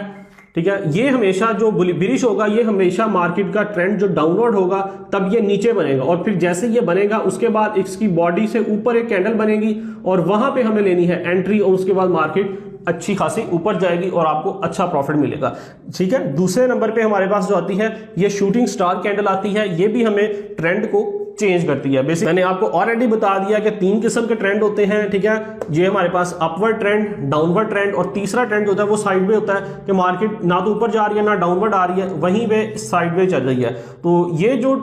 ठीक है, ये हमेशा जो बिरिश होगा ये हमेशा मार्केट का ट्रेंड जो डाउनवर्ड होगा तब ये नीचे बनेगा, और फिर जैसे ये बनेगा उसके बाद इसकी बॉडी से ऊपर एक कैंडल बनेगी और वहां पे हमें लेनी है एंट्री, और उसके बाद मार्केट अच्छी खासी ऊपर जाएगी और आपको अच्छा प्रॉफिट मिलेगा। ठीक है, दूसरे नंबर पे हमारे पास जो आती है ये शूटिंग स्टार कैंडल आती है, ये भी हमें ट्रेंड को चेंज करती है। बेसिक मैंने आपको ऑलरेडी बता दिया कि 3 किस्म के ट्रेंड होते हैं। ठीक है, ये हमारे पास अपवर्ड ट्रेंड, डाउनवर्ड ट्रेंड, और तीसरा ट्रेंड होता है वो साइडवे होता है कि मार्केट ना तो ऊपर जा रही है ना डाउनवर्ड आ रही है, वहीं पे साइडवे चल रही है। तो ये जो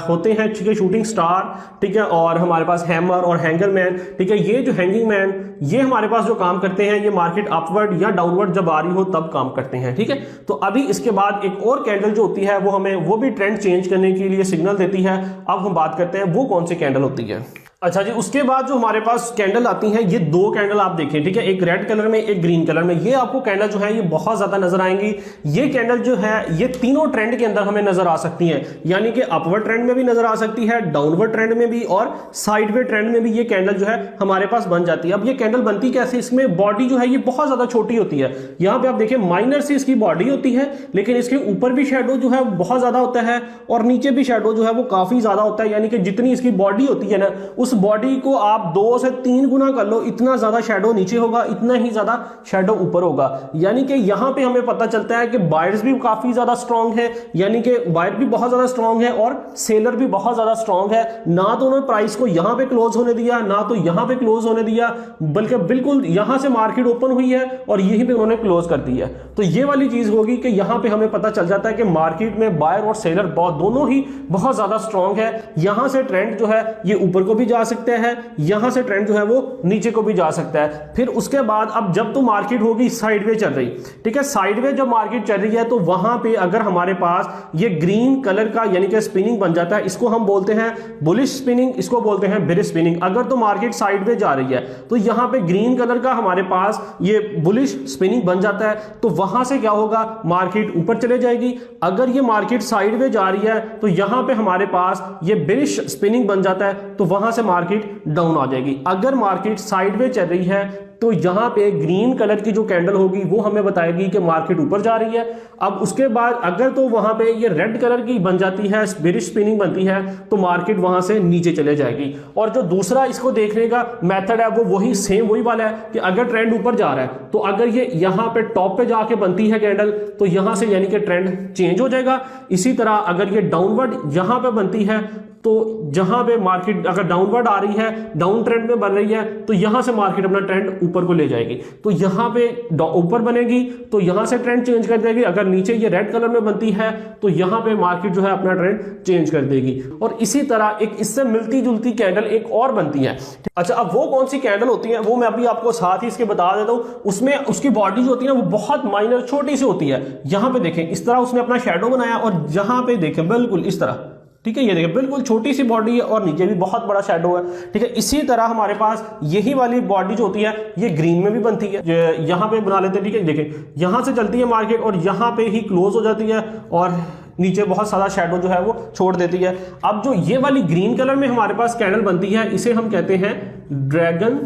होते हैं, ठीक है, शूटिंग स्टार, ठीक है, और हमारे पास हैमर और हैंगर मैन, ठीक है, ये जो हैंगिंग मैन ये हमारे पास जो काम करते हैं ये मार्केट अपवर्ड या डाउनवर्ड जब आ रही हो तब काम करते हैं। ठीक है, तो अभी इसके बाद एक और कैंडल जो होती है वो हमें वो भी ट्रेंड चेंज करने के लिए सिग्नल देती है। अब हम बात करते हैं वो कौन सी कैंडल होती है। अच्छा जी, उसके बाद जो हमारे पास कैंडल आती हैं ये 2 कैंडल आप देखें, ठीक है, एक रेड कलर में एक ग्रीन कलर में, ये आपको कैंडल जो है ये बहुत ज्यादा नजर आएंगी। ये कैंडल जो है ये तीनों ट्रेंड के अंदर हमें नजर आ सकती हैं, यानी कि अपवर्ड ट्रेंड में भी नजर आ सकती है, डाउनवर्ड ट्रेंड में भी, और साइडवे ट्रेंड में भी ये कैंडल जो है हमारे पास बन जाती है। अब ये कैंडल बनती कैसे, इसमें बॉडी जो है ये बहुत ज्यादा छोटी होती है। यहां पे आप देखें माइनर सी इसकी बॉडी होती है, लेकिन इसके ऊपर भी शेडो जो है बहुत ज्यादा होता है और नीचे भी शेडो जो है वो काफी ज्यादा होता है, यानी कि जितनी इसकी बॉडी होती है ना उस बॉडी को आप 2 से 3 गुना कर लो, इतना ज्यादा शेडो नीचे होगा, इतना ही ज्यादा शेडो ऊपर होगा। यानी कि यहां पे हमें पता चलता है कि बायर्स भी काफी ज्यादा स्ट्रांग है, यानी कि बायर भी बहुत ज्यादा स्ट्रांग है और सेलर भी बहुत ज्यादा स्ट्रांग है। ना तो उन्होंने प्राइस को यहां पे क्लोज होने दिया, ना तो यहां पे क्लोज होने दिया, बल्कि बिल्कुल यहां से मार्केट ओपन हुई है और यहीं पे उन्होंने क्लोज कर दी है। तो ये वाली चीज होगी कि यहां पे हमें पता चल जाता है कि मार्केट में बायर और सेलर दोनों ही बहुत ज्यादा स्ट्रांग है। यहां से ट्रेंड जो है ये ऊपर को भी जा सकते हैं, यहां से ट्रेंड जो है वो नीचे को भी जा सकता है। फिर उसके बाद अब जब तो मार्केट होगी साइडवे चल रही, ठीक है, साइडवे जब मार्केट चल रही है तो वहां पे अगर हमारे पास ये ग्रीन कलर का यानी कि स्पिनिंग बन जाता है, इसको हम बोलते हैं बुलिश स्पिनिंग, इसको बोलते हैं बेरिश स्पिनिंग। अगर तो मार्केट साइडवे जा रही है तो यहां पे ग्रीन कलर का हमारे पास ये बुलिश स्पिनिंग बन जाता है, तो वहां से क्या होगा, मार्केट ऊपर चले जाएगी। अगर ये मार्केट साइडवे जा रही है तो यहां पे हमारे पास ये बेरिश स्पिनिंग बन जाता है, तो वहां से मार्केट डाउन आ जाएगी। अगर मार्केट साइडवे चल रही है तो यहां पे ग्रीन कलर की जो कैंडल होगी वो हमें बताएगी कि मार्केट ऊपर जा रही है। अब उसके बाद अगर तो वहां पे ये रेड कलर की बन जाती है, बेरिश स्पिनिंग बनती है, तो मार्केट वहां से नीचे चले जाएगी। और जो दूसरा इसको देखने का मेथड है वो वही सेम वही वाला है कि अगर ट्रेंड ऊपर जा रहा है तो अगर ये यहां पे टॉप पे जाके बनती है कैंडल तो यहां से यानी कि ट्रेंड चेंज हो जाएगा। इसी तरह अगर ये डाउनवर्ड यहां पे बनती है तो जहां पे मार्केट अगर डाउनवर्ड आ रही है, डाउन ट्रेंड में बन रही है, तो यहां से मार्केट अपना ट्रेंड ऊपर को ले जाएगी। तो यहां पे ऊपर बनेगी तो यहां से ट्रेंड चेंज कर देगी। अगर नीचे ये रेड कलर में बनती है तो यहां पे मार्केट जो है अपना ट्रेंड चेंज कर देगी। और इसी तरह एक इससे मिलती जुलती कैंडल एक और बनती है। अच्छा, अब वो कौन सी कैंडल होती है वो मैं अभी आपको साथ ही इसके बता देता हूं। उसमें उसकी बॉडी जो होती है ना वो बहुत माइनर छोटी सी होती है। यहां पे देखें इस तरह उसने अपना शेडो बनाया और यहां पे देखें बिल्कुल इस तरह, ठीक है, ये देखिए बिल्कुल छोटी सी बॉडी है और नीचे भी बहुत बड़ा शैडो है। ठीक है, इसी तरह हमारे पास यही वाली बॉडी जो होती है ये ग्रीन में भी बनती है, यहां पे बना लेते हैं। ठीक है, देखिए यहां से चलती है मार्केट और यहां पे ही क्लोज हो जाती है और नीचे बहुत सारा शैडो जो है वो छोड़ देती है। अब जो ये वाली ग्रीन कलर में हमारे पास कैंडल बनती है इसे हम कहते हैं ड्रैगन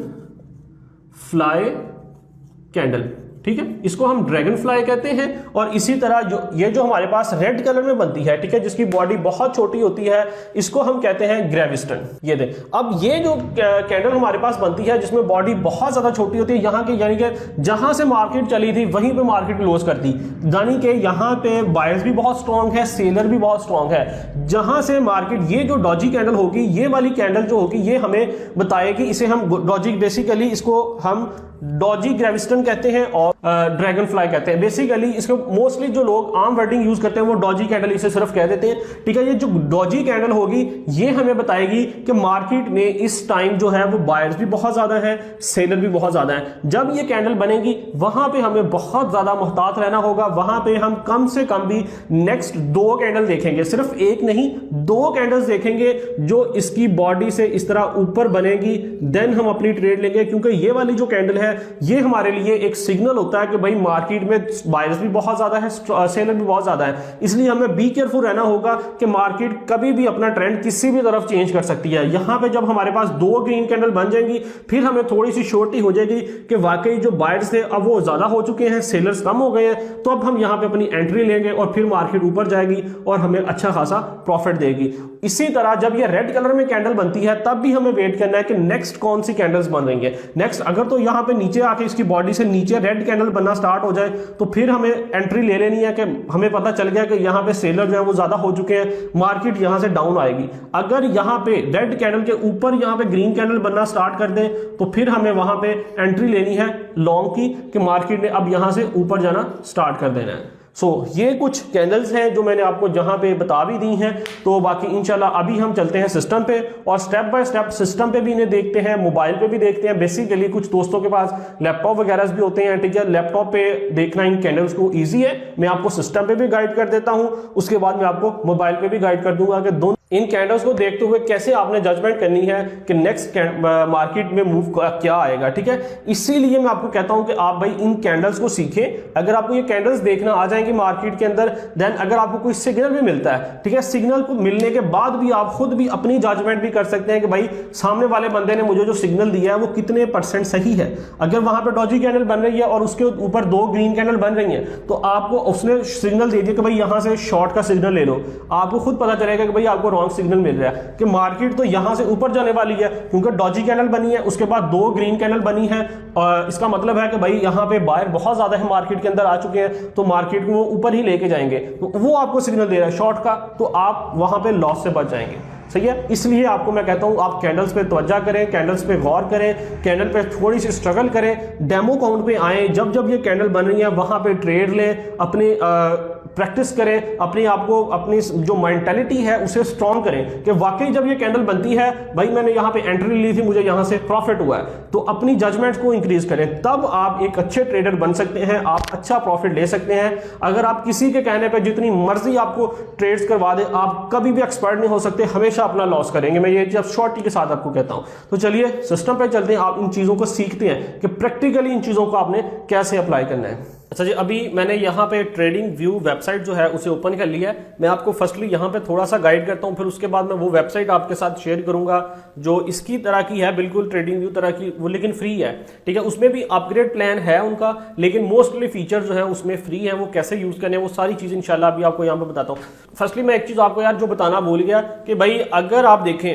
फ्लाई कैंडल। ठीक है, इसको हम ड्रैगन फ्लाई कहते हैं। और इसी तरह ये जो हमारे पास रेड कलर में बनती है, ठीक है, जिसकी बॉडी बहुत छोटी होती है, इसको हम कहते हैं ग्रेविस्टन। ये देख, अब ये जो कैंडल हमारे पास बनती है जिसमें बॉडी बहुत ज्यादा छोटी होती है, यहाँ के यानी कि जहां से मार्केट चली थी वहीं पे मार्केट क्लोज कर दी, यानी कि यहाँ पे बायर्स भी बहुत स्ट्रांग है, सेलर भी बहुत स्ट्रांग है। जहां से मार्केट ये जो डॉजी कैंडल होगी, ये वाली कैंडल जो होगी ये हमें बताएगी, इसे हम डॉजी, बेसिकली इसको हम डॉजी ग्रेविस्टन कहते हैं और ड्रैगन फ्लाई कहते हैं। बेसिकली इसको मोस्टली जो लोग आम वर्डिंग यूज करते हैं वो डॉजी कैंडल इसे सिर्फ कह देते हैं। ठीक है, ये जो डॉजी कैंडल होगी ये हमें बताएगी कि मार्केट में इस टाइम जो है वो बायर्स भी बहुत ज्यादा है, सेलर भी बहुत ज्यादा है। जब ये कैंडल बनेगी वहां पे हमें बहुत ज्यादा मुहतात रहना होगा। वहां पे हम कम से कम भी नेक्स्ट 2 कैंडल देखेंगे, सिर्फ एक नहीं 2 कैंडल्स देखेंगे जो इसकी बॉडी से इस तरह ऊपर बनेगी, देन हम अपनी ट्रेड लेंगे। क्योंकि ये वाली जो कैंडल है ये हमारे लिए एक सिग्नल होता है कि भाई मार्केट में बायर्स भी बहुत ज्यादा है, सेलर भी बहुत ज्यादा है, इसलिए हमें बी केयरफुल रहना होगा कि मार्केट कभी भी अपना ट्रेंड किसी भी तरफ चेंज कर सकती है। यहां पे जब हमारे पास 2 ग्रीन कैंडल बन जाएंगी फिर हमें थोड़ी सी श्योरिटी हो जाएगी कि वाकई जो बायर्स थे अब वो ज्यादा हो चुके हैं, सेलर्स कम हो गए हैं, तो अब हम यहां पे अपनी एंट्री लेंगे और फिर मार्केट ऊपर जाएगी और हमें अच्छा खासा प्रॉफिट देगी। इसी तरह जब ये रेड कलर में कैंडल बनती है तब भी हमें वेट करना है कि नेक्स्ट कौन सी कैंडल्स बन रही है। नेक्स्ट अगर तो यहां पे नीचे आके इसकी बॉडी से नीचे रेड कैंडल बनना स्टार्ट हो जाए तो फिर हमें एंट्री ले लेनी है कि हमें पता चल गया कि यहां पे सेलर जो है वो ज्यादा हो चुके हैं, मार्केट यहां से डाउन आएगी। अगर यहां पे रेड कैंडल के ऊपर यहां पे ग्रीन कैंडल बनना स्टार्ट कर दें तो फिर हमें वहां पे एंट्री लेनी है लॉन्ग की कि मार्केट ने अब यहां से ऊपर जाना स्टार्ट कर देना है। ये कुछ कैंडल्स हैं जो मैंने आपको जहां पे बता भी दी हैं। तो बाकी इंशाल्लाह अभी हम चलते हैं सिस्टम पे और स्टेप बाय स्टेप सिस्टम पे भी इन्हें देखते हैं, मोबाइल पे भी देखते हैं। बेसिकली कुछ दोस्तों के पास लैपटॉप वगैरह भी होते हैं, ठीक है, लैपटॉप पे देखना इन कैंडल्स को ईजी है। मैं आपको सिस्टम पे भी गाइड कर देता हूं, उसके बाद मैं आपको मोबाइल पे भी गाइड कर दूंगा कि दोनों इन कैंडल्स को देखते हुए कैसे आपने जजमेंट करनी है कि नेक्स्ट मार्केट में मूव क्या आएगा, ठीक है। इसीलिए मैं आपको कहता हूं कि आप भाई इन कैंडल्स को सीखें। अगर आपको ये कैंडल्स देखना आ जाएंगे मार्केट के अंदर, देन अगर आपको कोई सिग्नल भी मिलता है, ठीक है, सिग्नल को मिलने के बाद भी आप खुद भी अपनी जजमेंट भी कर सकते हैं कि भाई सामने वाले बंदे ने मुझे जो सिग्नल दिया है वो कितने % सही है। अगर वहां पर डॉजी कैंडल बन रही है और उसके ऊपर 2 ग्रीन कैंडल बन रही है तो आपको उसने सिग्नल दे दिया कि भाई यहां से शॉर्ट का सिग्नल ले लो, आपको खुद पता चलेगा कि भाई आपको रॉन्ग सिग्नल मिल रहा है कि मार्केट तो यहां से ऊपर जाने वाली है क्योंकि डॉजी कैंडल बनी है, उसके बाद 2 ग्रीन कैंडल बनी है और इसका मतलब है कि भाई यहां पे बायर बहुत ज्यादा है मार्केट के अंदर आ चुके हैं तो मार्केट को वो ऊपर ही लेके जाएंगे। तो वो आपको सिग्नल दे रहा है शॉर्ट का, तो आप वहां पे लॉस से बच जाएंगे। सही है, इसलिए आपको मैं कहता हूं आप कैंडल्स पे तवज्जो करें, कैंडल्स पे गौर करें, कैंडल पे थोड़ी सी स्ट्रगल करें, डेमो काउंट पे आए, जब जब ये कैंडल बन रही है वहां पे ट्रेड लें, अपनी प्रैक्टिस करें, अपने आप को अपनी जो मेंटालिटी है उसे स्ट्रॉन्ग करें कि वाकई जब ये कैंडल बनती है भाई मैंने यहां पे एंट्री ली थी, मुझे यहां से प्रॉफिट हुआ है, तो अपनी जजमेंट को इंक्रीज करें, तब आप एक अच्छे ट्रेडर बन सकते हैं, आप अच्छा प्रॉफिट ले सकते हैं। अगर आप किसी के कहने पे जितनी मर्जी आपको ट्रेड्स करवा दे, आप कभी भी एक्सपर्ट नहीं हो सकते, हमेशा अपना लॉस करेंगे। मैं ये जब शॉर्टी के साथ आपको कहता हूं। तो चलिए सिस्टम पे चलते हैं, आप इन चीजों को सीखते हैं कि प्रैक्टिकली इन चीजों को आपने कैसे अप्लाई करना है। अच्छा जी, अभी मैंने यहाँ पे ट्रेडिंग व्यू वेबसाइट जो है उसे ओपन कर लिया है। मैं आपको फर्स्टली यहाँ पे थोड़ा सा गाइड करता हूँ, फिर उसके बाद मैं वो वेबसाइट आपके साथ शेयर करूंगा जो इसकी तरह की है, बिल्कुल ट्रेडिंग व्यू तरह की, वो लेकिन फ्री है, ठीक है। उसमें भी अपग्रेड प्लान है उनका, लेकिन मोस्टली फीचर जो है उसमें फ्री है। वो कैसे यूज करने वो सारी चीज इंशाल्लाह अभी आपको यहाँ पे बताता हूँ। फर्स्टली मैं एक चीज आपको यार जो बताना भूल गया कि भाई अगर आप देखें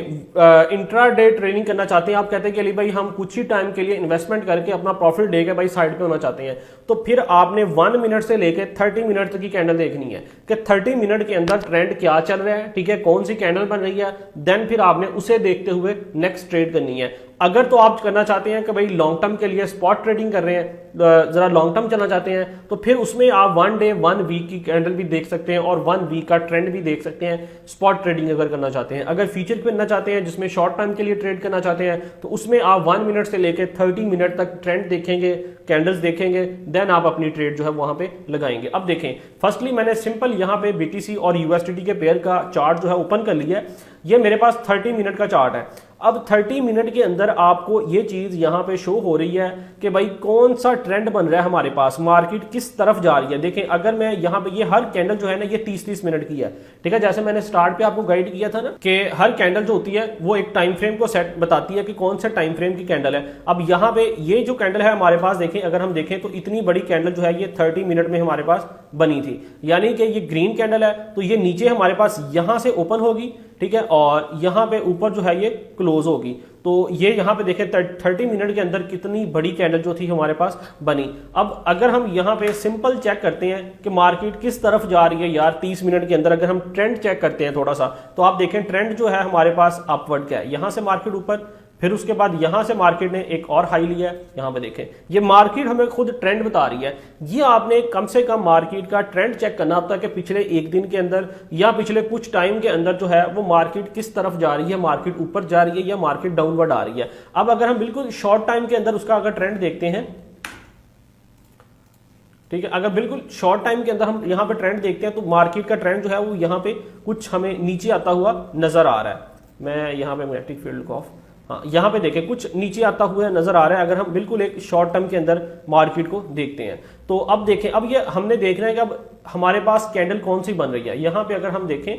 इंट्राडे ट्रेडिंग करना चाहते हैं, आप कहते हैं कि अली भाई हम कुछ ही टाइम के लिए इन्वेस्टमेंट करके अपना प्रॉफिट लेके भाई साइड पे होना चाहते हैं, तो फिर आपने 1 मिनट से लेके 30 मिनट तक की कैंडल देखनी है कि 30 मिनट के अंदर ट्रेंड क्या चल रहा है, ठीक है, कौन सी कैंडल बन रही है, देन फिर आपने उसे देखते हुए नेक्स्ट ट्रेड करनी है। अगर तो आप करना चाहते हैं कि भाई लॉन्ग टर्म के लिए स्पॉट ट्रेडिंग कर रहे हैं, जरा लॉन्ग टर्म चलना चाहते हैं, तो फिर उसमें आप 1 डे 1 वीक की कैंडल भी देख सकते हैं और 1 वीक का ट्रेंड भी देख सकते हैं स्पॉट ट्रेडिंग अगर करना चाहते हैं। अगर फीचर करना चाहते हैं जिसमें शॉर्ट टर्म के लिए ट्रेड करना चाहते हैं तो उसमें आप 1 मिनट से लेकर 30 मिनट तक ट्रेंड देखेंगे, कैंडल्स देखेंगे, देन आप अपनी ट्रेड जो है वहां पे लगाएंगे। अब देखें, फर्स्टली मैंने सिंपल यहां पे बीटीसी और यूएसडीटी के पेयर का चार्ट जो है ओपन कर लिया है। ये मेरे पास 30 मिनट का चार्ट है। अब 30 मिनट के अंदर आपको ये चीज यहां पे शो हो रही है कि भाई कौन सा ट्रेंड बन रहा है हमारे पास, मार्केट किस तरफ जा रही है। देखें, अगर मैं यहां पे ये हर कैंडल जो है ना ये 30-30 मिनट की है, ठीक है। जैसे मैंने स्टार्ट पे आपको गाइड किया था ना कि हर कैंडल जो होती है वो एक टाइम फ्रेम को सेट बताती है कि कौन सा टाइम फ्रेम की कैंडल है। अब यहां पे ये जो कैंडल है हमारे पास, देखें अगर हम देखें तो इतनी बड़ी कैंडल जो है ये 30 मिनट में हमारे पास बनी थी, यानी कि ये ग्रीन कैंडल है तो ये नीचे हमारे पास यहां से ओपन होगी, ठीक है, और यहां पे ऊपर जो है ये क्लोज होगी। तो ये यहां पे देखें 30 मिनट के अंदर कितनी बड़ी कैंडल जो थी हमारे पास बनी। अब अगर हम यहां पे सिंपल चेक करते हैं कि मार्केट किस तरफ जा रही है यार 30 मिनट के अंदर, अगर हम ट्रेंड चेक करते हैं थोड़ा सा, तो आप देखें ट्रेंड जो है हमारे पास अपवर्ड का है, यहां से मार्केट ऊपर, फिर उसके बाद यहां से मार्केट ने एक और हाई लिया है। यहां पे देखें ये मार्केट हमें खुद ट्रेंड बता रही है। ये आपने कम से कम मार्केट का ट्रेंड चेक करना होता है कि पिछले एक दिन के अंदर या पिछले कुछ टाइम के अंदर जो है वो मार्केट किस तरफ जा रही है, मार्केट ऊपर जा रही है या मार्केट डाउनवर्ड आ रही है। अब अगर हम बिल्कुल शॉर्ट टाइम के अंदर उसका अगर ट्रेंड देखते हैं, ठीक है, अगर बिल्कुल शॉर्ट टाइम के अंदर हम यहां पे ट्रेंड देखते हैं तो मार्केट का ट्रेंड जो है वो यहां पे कुछ हमें नीचे आता हुआ नजर आ रहा है। मैं यहां पे मैग्नेटिक फील्ड को ऑफ, हाँ, यहाँ पे देखें कुछ नीचे आता हुआ नजर आ रहा है अगर हम बिल्कुल एक शॉर्ट टर्म के अंदर मार्केट को देखते हैं। तो अब देखें, अब ये हमने देखना है कि अब हमारे पास कैंडल कौन सी बन रही है। यहाँ पे अगर हम देखें,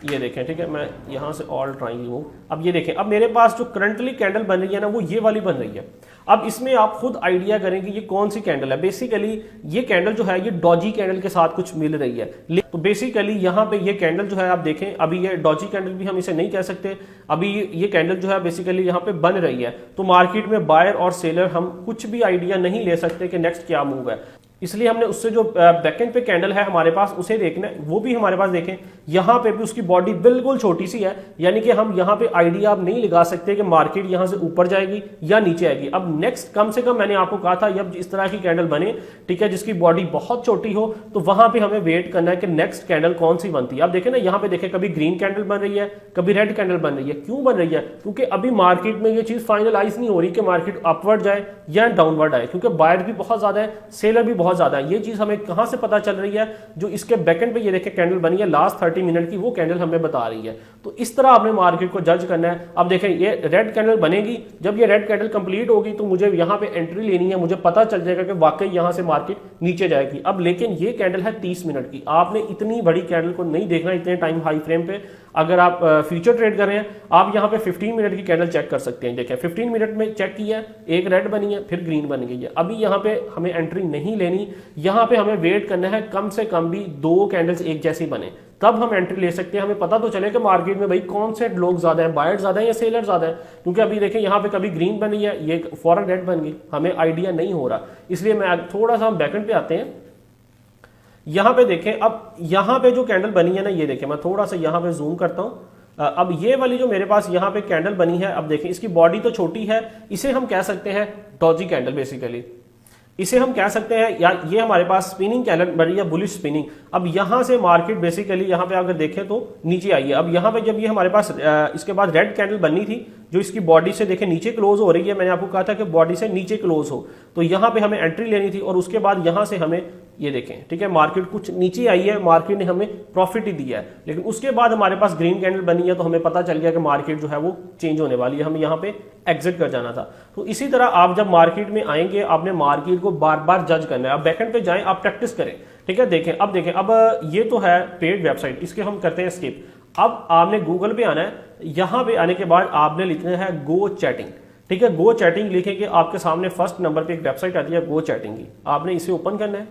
ये देखें, ठीक है, मैं यहाँ से ऑल ट्राइंग रिमूव, अब ये देखें, अब मेरे पास जो करंटली कैंडल बन रही है ना वो ये वाली बन रही है। अब इसमें आप खुद आइडिया करें कि ये कौन सी कैंडल है। बेसिकली ये कैंडल जो है ये डॉजी कैंडल के साथ कुछ मिल रही है। तो बेसिकली यहाँ पे ये कैंडल जो है आप देखें, अभी ये डॉजी कैंडल भी हम इसे नहीं कह सकते, अभी ये कैंडल जो है बेसिकली यहाँ पे बन रही है। तो मार्केट में बायर और सेलर हम कुछ भी आइडिया नहीं ले सकते कि नेक्स्ट क्या मूव है, इसलिए हमने उससे जो बैकेंड पे कैंडल है हमारे पास उसे देखना है। वो भी हमारे पास देखें, यहाँ पे भी उसकी बॉडी बिल्कुल छोटी सी है, यानी कि हम यहाँ पे आइडिया आप नहीं लगा सकते कि मार्केट यहाँ से ऊपर जाएगी या नीचे आएगी। अब नेक्स्ट कम से कम मैंने आपको कहा था जब इस तरह की कैंडल बने, ठीक है, जिसकी बॉडी बहुत छोटी हो, तो वहां पे हमें वेट करना है कि नेक्स्ट कैंडल कौन सी बनती है। अब देखें ना, यहाँ पे देखें कभी ग्रीन कैंडल बन रही है, कभी रेड कैंडल बन रही है। क्यों बन रही है? क्योंकि अभी मार्केट में ये चीज फाइनलाइज नहीं हो रही कि मार्केट अपवर्ड जाए या डाउनवर्ड आए, क्योंकि बायर भी बहुत ज्यादा है, सेलर भी बहुत ज्यादा है। ये चीज हमें कहां से पता चल रही है? जो इसके बैकेंड पे ये देखें कैंडल बनी है लास्ट 30 मिनट की, वो कैंडल हमें बता रही है। तो इस तरह आपने मार्केट को जज करना है। अब देखें ये रेड कैंडल बनेगी, जब ये रेड कैंडल कंप्लीट होगी तो मुझे यहाँ पे एंट्री लेनी है, मुझे पता चल जाएगा कि वाकई यहाँ से मार्केट नीचे जाएगी। अब लेकिन ये कैंडल है 30 मिनट की, आपने इतनी बड़ी कैंडल को नहीं देखना इतने टाइम हाई फ्रेम पे। अगर आप फ्यूचर ट्रेड कर रहे हैं, आप यहाँ पे 15 मिनट की कैंडल चेक कर सकते हैं। देखें 15 मिनट में चेक किया है, एक रेड बनी है, फिर ग्रीन बन गई है। अभी यहाँ पे हमें एंट्री नहीं लेनी, यहाँ पे हमें वेट करना है कम से कम भी 2 कैंडल्स एक जैसी बने, तब हम एंट्री ले सकते हैं। हमें पता तो चले कि मार्केट में भाई कौन से लोग ज्यादा है, बायर ज्यादा है या सेलर ज्यादा है। क्योंकि अभी देखें यहाँ पे कभी ग्रीन बनी है, ये फौरन रेड बन गई, हमें आइडिया नहीं हो रहा। इसलिए मैं थोड़ा सा हम बैकेंड पे आते हैं। यहां पे देखें, अब यहां पे जो कैंडल बनी है ना, ये देखें, मैं थोड़ा सा यहां पे जूम करता हूं। अब ये वाली जो मेरे पास यहां पे कैंडल बनी है, अब देखें इसकी बॉडी तो छोटी है, इसे हम कह सकते हैं डॉजी कैंडल। बेसिकली इसे हम कह सकते हैं, या ये हमारे पास स्पिनिंग कैंडल बनी है, बुलिश स्पिनिंग। अब यहां से मार्केट बेसिकली यहां पे अगर देखें तो नीचे आई है। अब यहां पे जब ये हमारे पास इसके बाद रेड कैंडल बननी थी, जो इसकी बॉडी से देखें नीचे क्लोज हो रही है, मैंने आपको कहा था कि बॉडी से नीचे क्लोज हो, तो यहां पे हमें एंट्री लेनी थी। और उसके बाद यहां से हमें ये देखें, ठीक है, मार्केट कुछ नीचे आई है, मार्केट ने हमें प्रॉफिट ही दिया है, लेकिन उसके बाद हमारे पास ग्रीन कैंडल बनी है, तो हमें पता चल गया कि मार्केट जो है वो चेंज होने वाली है, हमें यहाँ पे एग्जिट कर जाना था। तो इसी तरह आप जब मार्केट में आएंगे, आपने मार्केट को बार बार जज करना है। आप बैकेंड पे जाएं, आप प्रैक्टिस करें, ठीक है। देखें, अब देखें, अब ये तो है पेड वेबसाइट, इसके हम करते हैं स्किप। अब आपने गूगल पे आना है, यहां पे आने के बाद आपने लिखना है गो चैटिंग, ठीक है। गो चैटिंग लिखेंगे, आपके सामने फर्स्ट नंबर पे एक वेबसाइट आती है गो चैटिंग की, आपने इसे ओपन करना है।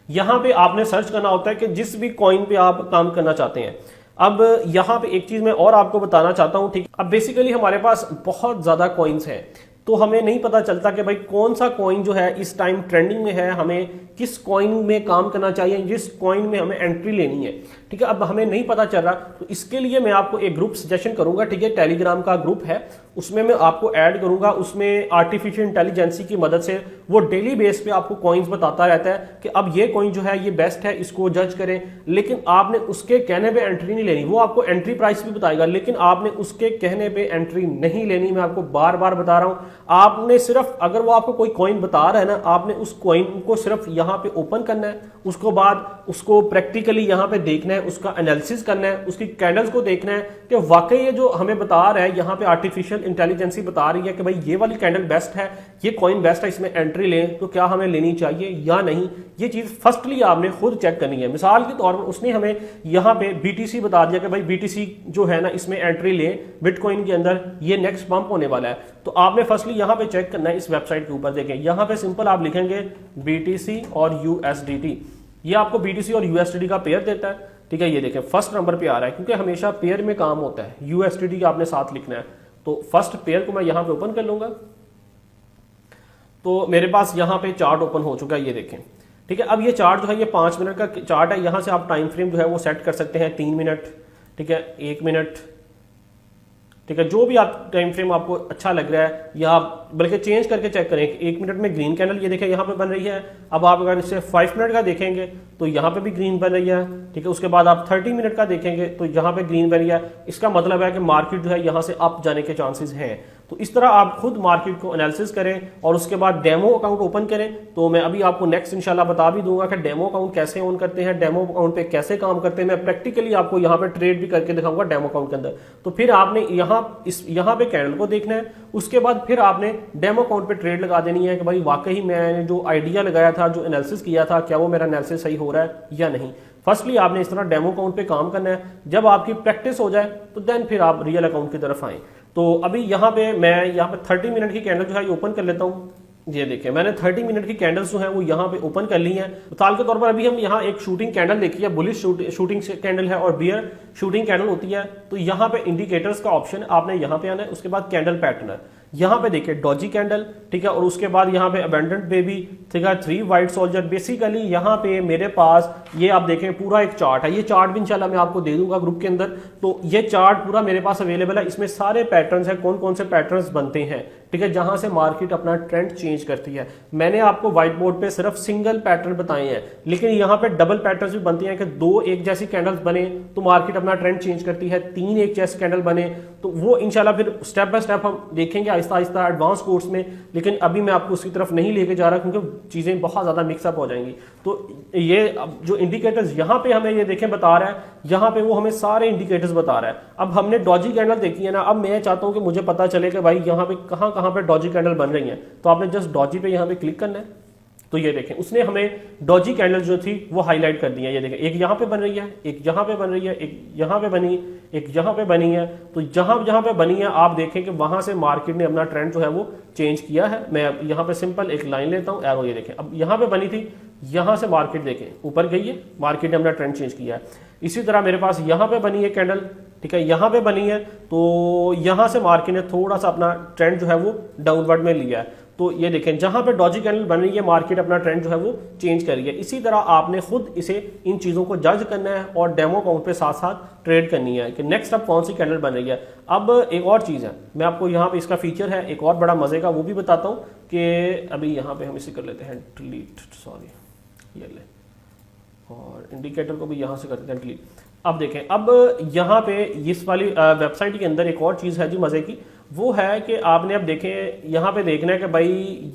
यहां पे आपने सर्च करना होता है कि जिस भी कॉइन पे आप काम करना चाहते हैं। अब यहां पे एक चीज मैं और आपको बताना चाहता हूं, ठीक। अब बेसिकली हमारे पास बहुत ज्यादा कॉइन्स हैं, तो हमें नहीं पता चलता कि भाई कौन सा कॉइन जो है इस टाइम ट्रेंडिंग में है, हमें किस कॉइन में काम करना चाहिए, जिस कॉइन में हमें एंट्री लेनी है, ठीक है। अब हमें नहीं पता चल रहा, तो इसके लिए मैं आपको एक ग्रुप सजेशन करूंगा, ठीक है। टेलीग्राम का ग्रुप है, उसमें मैं आपको ऐड करूंगा। उसमें आर्टिफिशियल इंटेलिजेंसी की मदद से वो डेली बेस पे आपको कॉइन्स बताता रहता है कि अब ये कॉइन जो है ये बेस्ट है, इसको जज करें। लेकिन आपने उसके कहने पे एंट्री नहीं लेनी, वो आपको एंट्री प्राइस भी बताएगा, लेकिन आपने उसके कहने पे एंट्री नहीं लेनी। मैं आपको बार बार बता रहा हूं, आपने सिर्फ, अगर वो आपको कोई कॉइन बता रहा है ना, आपने उस कॉइन को सिर्फ यहाँ पे ओपन करना है, उसको बाद उसको प्रैक्टिकली यहाँ पे देखना है, उसका एनालिसिस करना है, उसकी कैंडल्स को देखना है कि वाकई ये जो हमें बता रहा है, यहाँ पे आर्टिफिशियल इंटेलिजेंसी बता रही है कि भाई ये वाली कैंडल बेस्ट है, ये कॉइन बेस्ट है, इसमें एंट्री लें, तो क्या हमें लेनी चाहिए या नहीं। ये चीज फर्स्टली आपने खुद चेक करनी है। मिसाल के तौर पर उसने हमें यहाँ पे BTC बता दिया कि भाई BTC जो है ना, इसमें एंट्री लें, बिटकॉइन के अंदर ये नेक्स्ट पंप होने वाला है। तो आपने फर्स्टली यहाँ पे चेक करना है इस वेबसाइट के ऊपर। देखें यहाँ पे सिंपल आप लिखेंगे BTC और USDT, ये आपको BTC और USDT का पेयर देता है, ठीक है। ये देखें फर्स्ट नंबर पे आ रहा है, क्योंकि हमेशा पेयर में काम होता है। USDT आपने साथ लिखना है, तो फर्स्ट पेयर को मैं यहाँ पे ओपन कर लूंगा, तो मेरे पास यहाँ पे चार्ट ओपन हो चुका है, ये देखें, ठीक है। अब ये चार्ट जो है ये 5 मिनट का चार्ट है। यहाँ से आप टाइम फ्रेम जो है वो सेट कर सकते हैं, 3 मिनट, ठीक है, 1 मिनट, ठीक है, जो भी आप टाइम फ्रेम आपको अच्छा लग रहा है, या आप बल्कि चेंज करके चेक करें। 1 मिनट में ग्रीन कैंडल ये देखें यहाँ पे बन रही है। अब आप अगर इसे 5 मिनट का देखेंगे तो यहाँ पे भी ग्रीन बन रही है, ठीक है। उसके बाद आप 30 मिनट का देखेंगे तो यहाँ पे ग्रीन बन रही है। इसका मतलब है कि मार्केट जो है यहाँ से अप जाने के चांसेस हैं। तो इस तरह आप खुद मार्केट को एनालिसिस करें और उसके बाद डेमो अकाउंट ओपन करें। तो मैं अभी आपको नेक्स्ट इंशाल्लाह बता भी दूंगा कि डेमो अकाउंट कैसे ऑन करते हैं, डेमो अकाउंट पे कैसे काम करते हैं। मैं प्रैक्टिकली आपको यहाँ पे ट्रेड भी करके दिखाऊंगा डेमो अकाउंट के अंदर। तो फिर आपने यहाँ पे कैंडल को देखना है, उसके बाद फिर आपने डेमो अकाउंट पे ट्रेड लगा देनी है कि भाई वाकई मैंने जो आइडिया लगाया था, जो एनालिसिस किया था, क्या वो मेरा एनालिसिस सही हो रहा है या नहीं। फर्स्टली आपने इस तरह डेमो अकाउंट पे काम करना है। जब आपकी प्रैक्टिस हो जाए तो देन फिर आप रियल अकाउंट की तरफ आए। तो अभी यहाँ पे मैं यहाँ पे 30 मिनट की कैंडल जो है ओपन कर लेता हूँ। ये देखिए मैंने 30 मिनट की कैंडल्स जो है वो यहाँ पे ओपन कर ली हैं। मिसाल के तौर पर अभी हम यहाँ एक शूटिंग कैंडल देखी है, बुलिश शूटिंग कैंडल है और बियर शूटिंग कैंडल होती है। तो यहाँ पे इंडिकेटर्स का ऑप्शन आपने यहाँ पे आना है। उसके बाद कैंडल पैटर्न है, यहाँ पे देखिए डॉजी कैंडल, ठीक है। और उसके बाद यहाँ पे अबेंडेंट बेबी, ठीक है, 3 वाइट सोल्जर। बेसिकली यहाँ पे मेरे पास ये आप देखें पूरा एक चार्ट है। ये चार्ट भी इंशाल्लाह मैं आपको दे दूंगा ग्रुप के अंदर। तो ये चार्ट पूरा मेरे पास अवेलेबल है। इसमें सारे पैटर्न्स हैं, कौन कौन से पैटर्न्स बनते हैं, ठीक है, जहां से मार्केट अपना ट्रेंड चेंज करती है। मैंने आपको व्हाइट बोर्ड पे सिर्फ सिंगल पैटर्न बताए हैं, लेकिन यहाँ पे डबल पैटर्न्स भी बनती हैं कि 2 एक जैसी कैंडल्स बने तो मार्केट अपना ट्रेंड चेंज करती है, 3 एक जैसी कैंडल बने तो वो इंशाल्लाह फिर स्टेप बाय स्टेप हम देखेंगे आहिस्ता आहिस्ता एडवांस कोर्स में। लेकिन अभी मैं आपको उसकी तरफ नहीं लेके जा रहा क्योंकि चीजें बहुत ज्यादा मिक्सअप हो जाएंगी। तो ये जो इंडिकेटर्स यहाँ पे हमें ये देखें बता रहा है, यहाँ पे वो हमें सारे इंडिकेटर्स बता रहा है। अब हमने डॉजी कैंडल देखी है ना, अब मैं चाहता हूँ कि मुझे पता चले कि भाई यहाँ पे कहाँ पे डॉजी कैंडल बन रही है। तो आपने जस्ट डॉजी पे यहाँ पे क्लिक करना है। तो ये देखें उसने हमें डॉजी कैंडल जो थी वो हाईलाइट कर दी है। ये देखें एक यहाँ पे बन रही है, एक यहाँ पे बन रही है, एक यहाँ पे बनी, एक यहाँ पे बनी है। तो जहां पे बनी है आप देखें कि वहां से मार्केट ने अपना ट्रेंड जो है वो चेंज किया है। मैं यहाँ पे सिंपल एक लाइन लेता हूँ, एरो। ये देखें अब यहाँ पे बनी थी, यहाँ से मार्केट देखें ऊपर गई है, मार्केट ने अपना ट्रेंड चेंज किया है। इसी तरह मेरे पास यहाँ पे बनी है कैंडल, ठीक है, यहाँ पे बनी है। तो यहाँ से मार्केट ने थोड़ा सा अपना ट्रेंड जो है वो डाउनवर्ड में लिया है। तो ये देखें जहां पे डॉजी कैंडल बन रही है मार्केट अपना ट्रेंड जो है वो चेंज कर रही है। इसी तरह आपने खुद इसे इन चीजों को जज करना है और डेमो अकाउंट पे साथ साथ ट्रेड करनी है कि नेक्स्ट अब कौन सी कैंडल बन रही है। अब एक और चीज है, मैं आपको यहाँ पे इसका फीचर है एक और बड़ा मजे का, वो भी बताता हूँ कि अभी यहाँ पे हम इसे कर लेते हैं डिलीट, सॉरी ये ले, और इंडिकेटर को भी यहाँ से कर देते हैं डिलीट। अब देखें अब यहाँ पे इस वाली वेबसाइट के अंदर एक और चीज है जी मजे की, वो है कि आपने अब देखें यहाँ पे देखना है कि भाई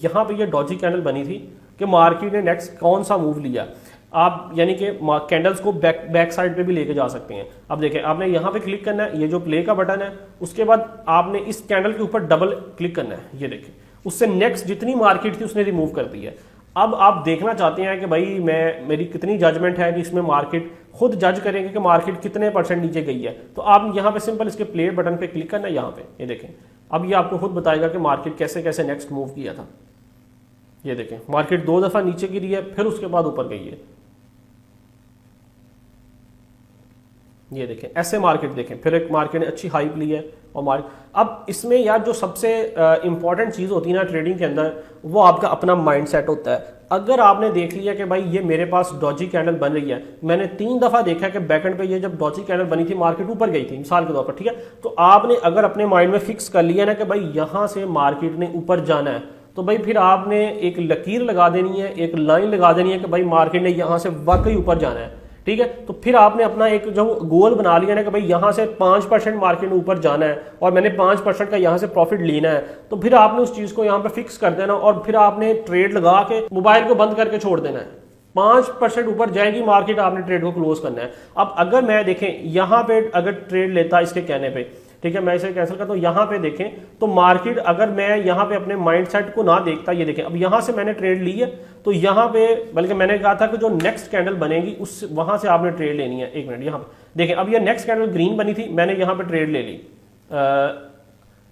यहाँ पे ये डॉजी कैंडल बनी थी कि मार्केट ने नेक्स्ट कौन सा मूव लिया। आप यानी कि कैंडल्स को बैक साइड पे भी लेके जा सकते हैं। अब देखें आपने यहाँ पे क्लिक करना है, ये जो प्ले का बटन है, उसके बाद आपने इस कैंडल के ऊपर डबल क्लिक करना है। ये देखें उससे नेक्स्ट जितनी मार्केट थी उसने रिमूव कर दी है। अब आप देखना चाहते हैं कि भाई मेरी कितनी जजमेंट है कि इसमें मार्केट खुद जज करेंगे कि मार्केट कितने % नीचे गई है। तो आप यहाँ पे सिंपल इसके प्ले बटन पे क्लिक करना है यहाँ पे। ये देखें अब ये आपको खुद बताएगा कि मार्केट कैसे कैसे नेक्स्ट मूव किया था। ये देखें मार्केट 2 दफा नीचे गिरी है, फिर उसके बाद ऊपर गई है। ये देखें ऐसे मार्केट देखें, फिर एक मार्केट ने अच्छी हाइप ली है और मार्केट। अब इसमें यार जो सबसे इंपॉर्टेंट चीज होती है ना ट्रेडिंग के अंदर, वो आपका अपना माइंडसेट होता है। अगर आपने देख लिया कि भाई ये मेरे पास डॉजी कैंडल बन रही है, मैंने 3 दफा देखा कि बैकएंड पे ये जब डॉजी कैंडल बनी थी मार्केट ऊपर गई थी मिसाल के तौर पर, ठीक है, तो आपने अगर अपने माइंड में फिक्स कर लिया ना कि भाई यहां से मार्केट ने ऊपर जाना है, तो भाई फिर आपने एक लकीर लगा देनी है, एक लाइन लगा देनी है कि भाई मार्केट ने यहां से वाकई ऊपर जाना है, ठीक है। तो फिर आपने अपना एक जो गोल बना लिया ना कि भाई यहां से 5% मार्केट में ऊपर जाना है और मैंने 5% का यहां से प्रॉफिट लेना है, तो फिर आपने उस चीज को यहां पे फिक्स कर देना और फिर आपने ट्रेड लगा के मोबाइल को बंद करके छोड़ देना है। 5% ऊपर जाएगी मार्केट, आपने ट्रेड को क्लोज करना है। अब अगर मैं देखें यहां पे अगर ट्रेड लेता इसके कहने पे, ठीक है, मैं इसे कैंसिल करता हूं, यहां पे देखें तो मार्केट अगर मैं यहां पे अपने माइंडसेट को ना देखता, ये देखें अब यहां से मैंने ट्रेड ली है, तो यहां पे बल्कि मैंने कहा था कि जो नेक्स्ट कैंडल बनेगी उस वहां से आपने ट्रेड लेनी है। एक मिनट, यहां पे देखें अब ये नेक्स्ट कैंडल ग्रीन बनी थी, मैंने यहां पे ट्रेड ले ली,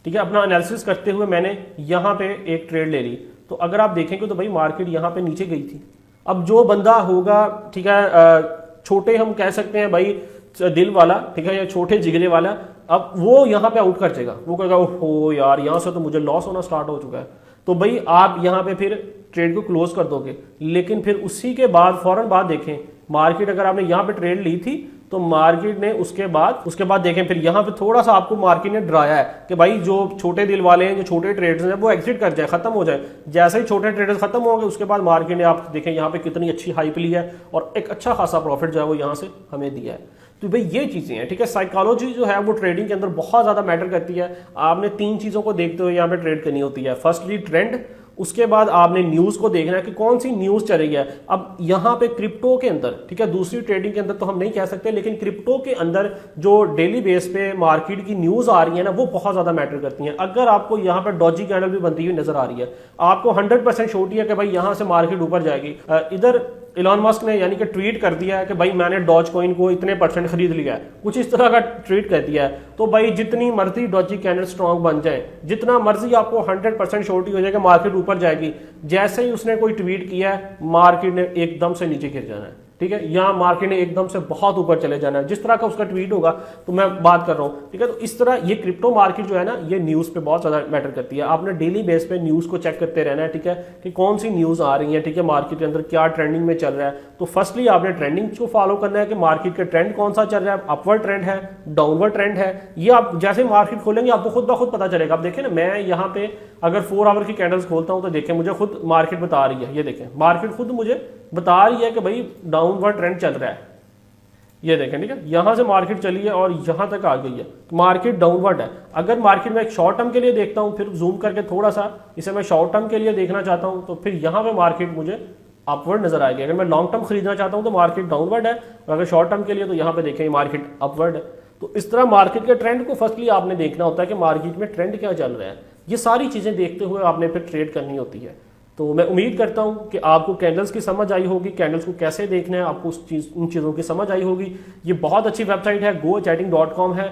ठीक है, अपना एनालिसिस करते हुए मैंने यहां पे एक ट्रेड ले ली। तो अगर आप देखेंगे तो भाई मार्केट यहां पे नीचे गई थी। अब जो बंदा होगा, ठीक है, छोटे हम कह सकते हैं भाई दिल वाला, ठीक है, या छोटे जिगरे वाला, अब वो यहाँ पे आउट कर जाएगा, वो कहेगा ओहो यार यहाँ से तो मुझे लॉस होना स्टार्ट हो चुका है। तो भाई आप यहाँ पे फिर ट्रेड को क्लोज कर दोगे, लेकिन फिर उसी के बाद फौरन बाद देखें मार्केट अगर आपने यहाँ पे ट्रेड ली थी तो मार्केट ने उसके बाद देखें फिर यहाँ पे थोड़ा सा आपको मार्केट ने डराया है कि भाई जो छोटे दिल वाले हैं, जो छोटे ट्रेडर्स हैं, वो एग्जिट कर जाए, खत्म हो जाए। जैसे ही छोटे ट्रेडर्स खत्म होंगे उसके बाद मार्केट ने आप देखें यहाँ पे कितनी अच्छी हाइप ली है और एक अच्छा खासा प्रॉफिट जो है वो यहाँ से हमें दिया है। तो भाई ये चीजें हैं, ठीक है। साइकोलॉजी जो है वो ट्रेडिंग के अंदर बहुत ज्यादा मैटर करती है। आपने 3 चीजों को देखते हुए यहाँ पे ट्रेड करनी होती है। फर्स्टली ट्रेंड, उसके बाद आपने न्यूज को देखना है कि कौन सी न्यूज चल रही है। अब यहाँ पे क्रिप्टो के अंदर, ठीक है, दूसरी ट्रेडिंग के अंदर तो हम नहीं कह सकते, लेकिन क्रिप्टो के अंदर जो डेली बेस पे मार्केट की न्यूज आ रही है ना, वो बहुत ज्यादा मैटर करती है। अगर आपको यहाँ पे डॉजी कैंडल भी बनती हुई नजर आ रही है, आपको 100% श्योरिटी है कि भाई यहाँ से मार्केट ऊपर जाएगी। इधर इलॉन मस्क ने यानी कि ट्वीट कर दिया है कि भाई मैंने डॉज कॉइन को इतने % खरीद लिया है, कुछ इस तरह का ट्वीट कर दिया है। तो भाई जितनी मर्जी डॉजी कैंडल स्ट्रांग बन जाए, जितना मर्जी आपको 100% श्योरिटी हो जाए कि मार्केट ऊपर जाएगी, जैसे ही उसने कोई ट्वीट किया है मार्केट ने एकदम से नीचे गिर जाना है, ठीक है। यहाँ मार्केट ने एकदम से बहुत ऊपर चले जाना है, जिस तरह का उसका ट्वीट होगा, तो मैं बात कर रहा हूँ, ठीक है। तो इस तरह ये क्रिप्टो मार्केट जो है ना, ये न्यूज पे बहुत ज्यादा मैटर करती है। आपने डेली बेस पे न्यूज को चेक करते रहना है, ठीक है, कि कौन सी न्यूज आ रही है, ठीक है, मार्केट के अंदर क्या ट्रेंडिंग में चल रहा है। तो फर्स्टली आपने ट्रेंडिंग को फॉलो करना है कि मार्केट का ट्रेंड कौन सा चल रहा है, अपवर्ड ट्रेंड है, डाउनवर्ड ट्रेंड है। ये आप जैसे मार्केट खोलेंगे आपको खुद ब खुद पता चलेगा। आप देखें ना, मैं यहाँ पे अगर 4 आवर की कैंडल्स खोलता हूँ तो देखें मुझे खुद मार्केट बता रही है, ये देखें मार्केट खुद मुझे बता रही है कि भाई डाउनवर्ड ट्रेंड चल रहा है। ये देखें, ठीक है, यहां से मार्केट चली है और यहां तक आ गई है, मार्केट डाउनवर्ड है। अगर मार्केट में एक शॉर्ट टर्म के लिए देखता हूं, फिर जूम करके थोड़ा सा इसे मैं शॉर्ट टर्म के लिए देखना चाहता हूं, तो फिर यहां पे मार्केट मुझे अपवर्ड नजर आएगी। अगर मैं लॉन्ग टर्म खरीदना चाहता हूं तो मार्केट डाउनवर्ड है, और अगर शॉर्ट टर्म के लिए तो यहाँ पे देखें मार्केट अपवर्ड है। तो इस तरह मार्केट के ट्रेंड को फर्स्टली आपने देखना होता है कि मार्केट में ट्रेंड क्या चल रहा है। ये सारी चीजें देखते हुए आपने फिर ट्रेड करनी होती है। तो मैं उम्मीद करता हूं कि आपको कैंडल्स की समझ आई होगी, कैंडल्स को कैसे देखना है आपको उन चीज़ों की समझ आई होगी। ये बहुत अच्छी वेबसाइट है, gochatting.com है।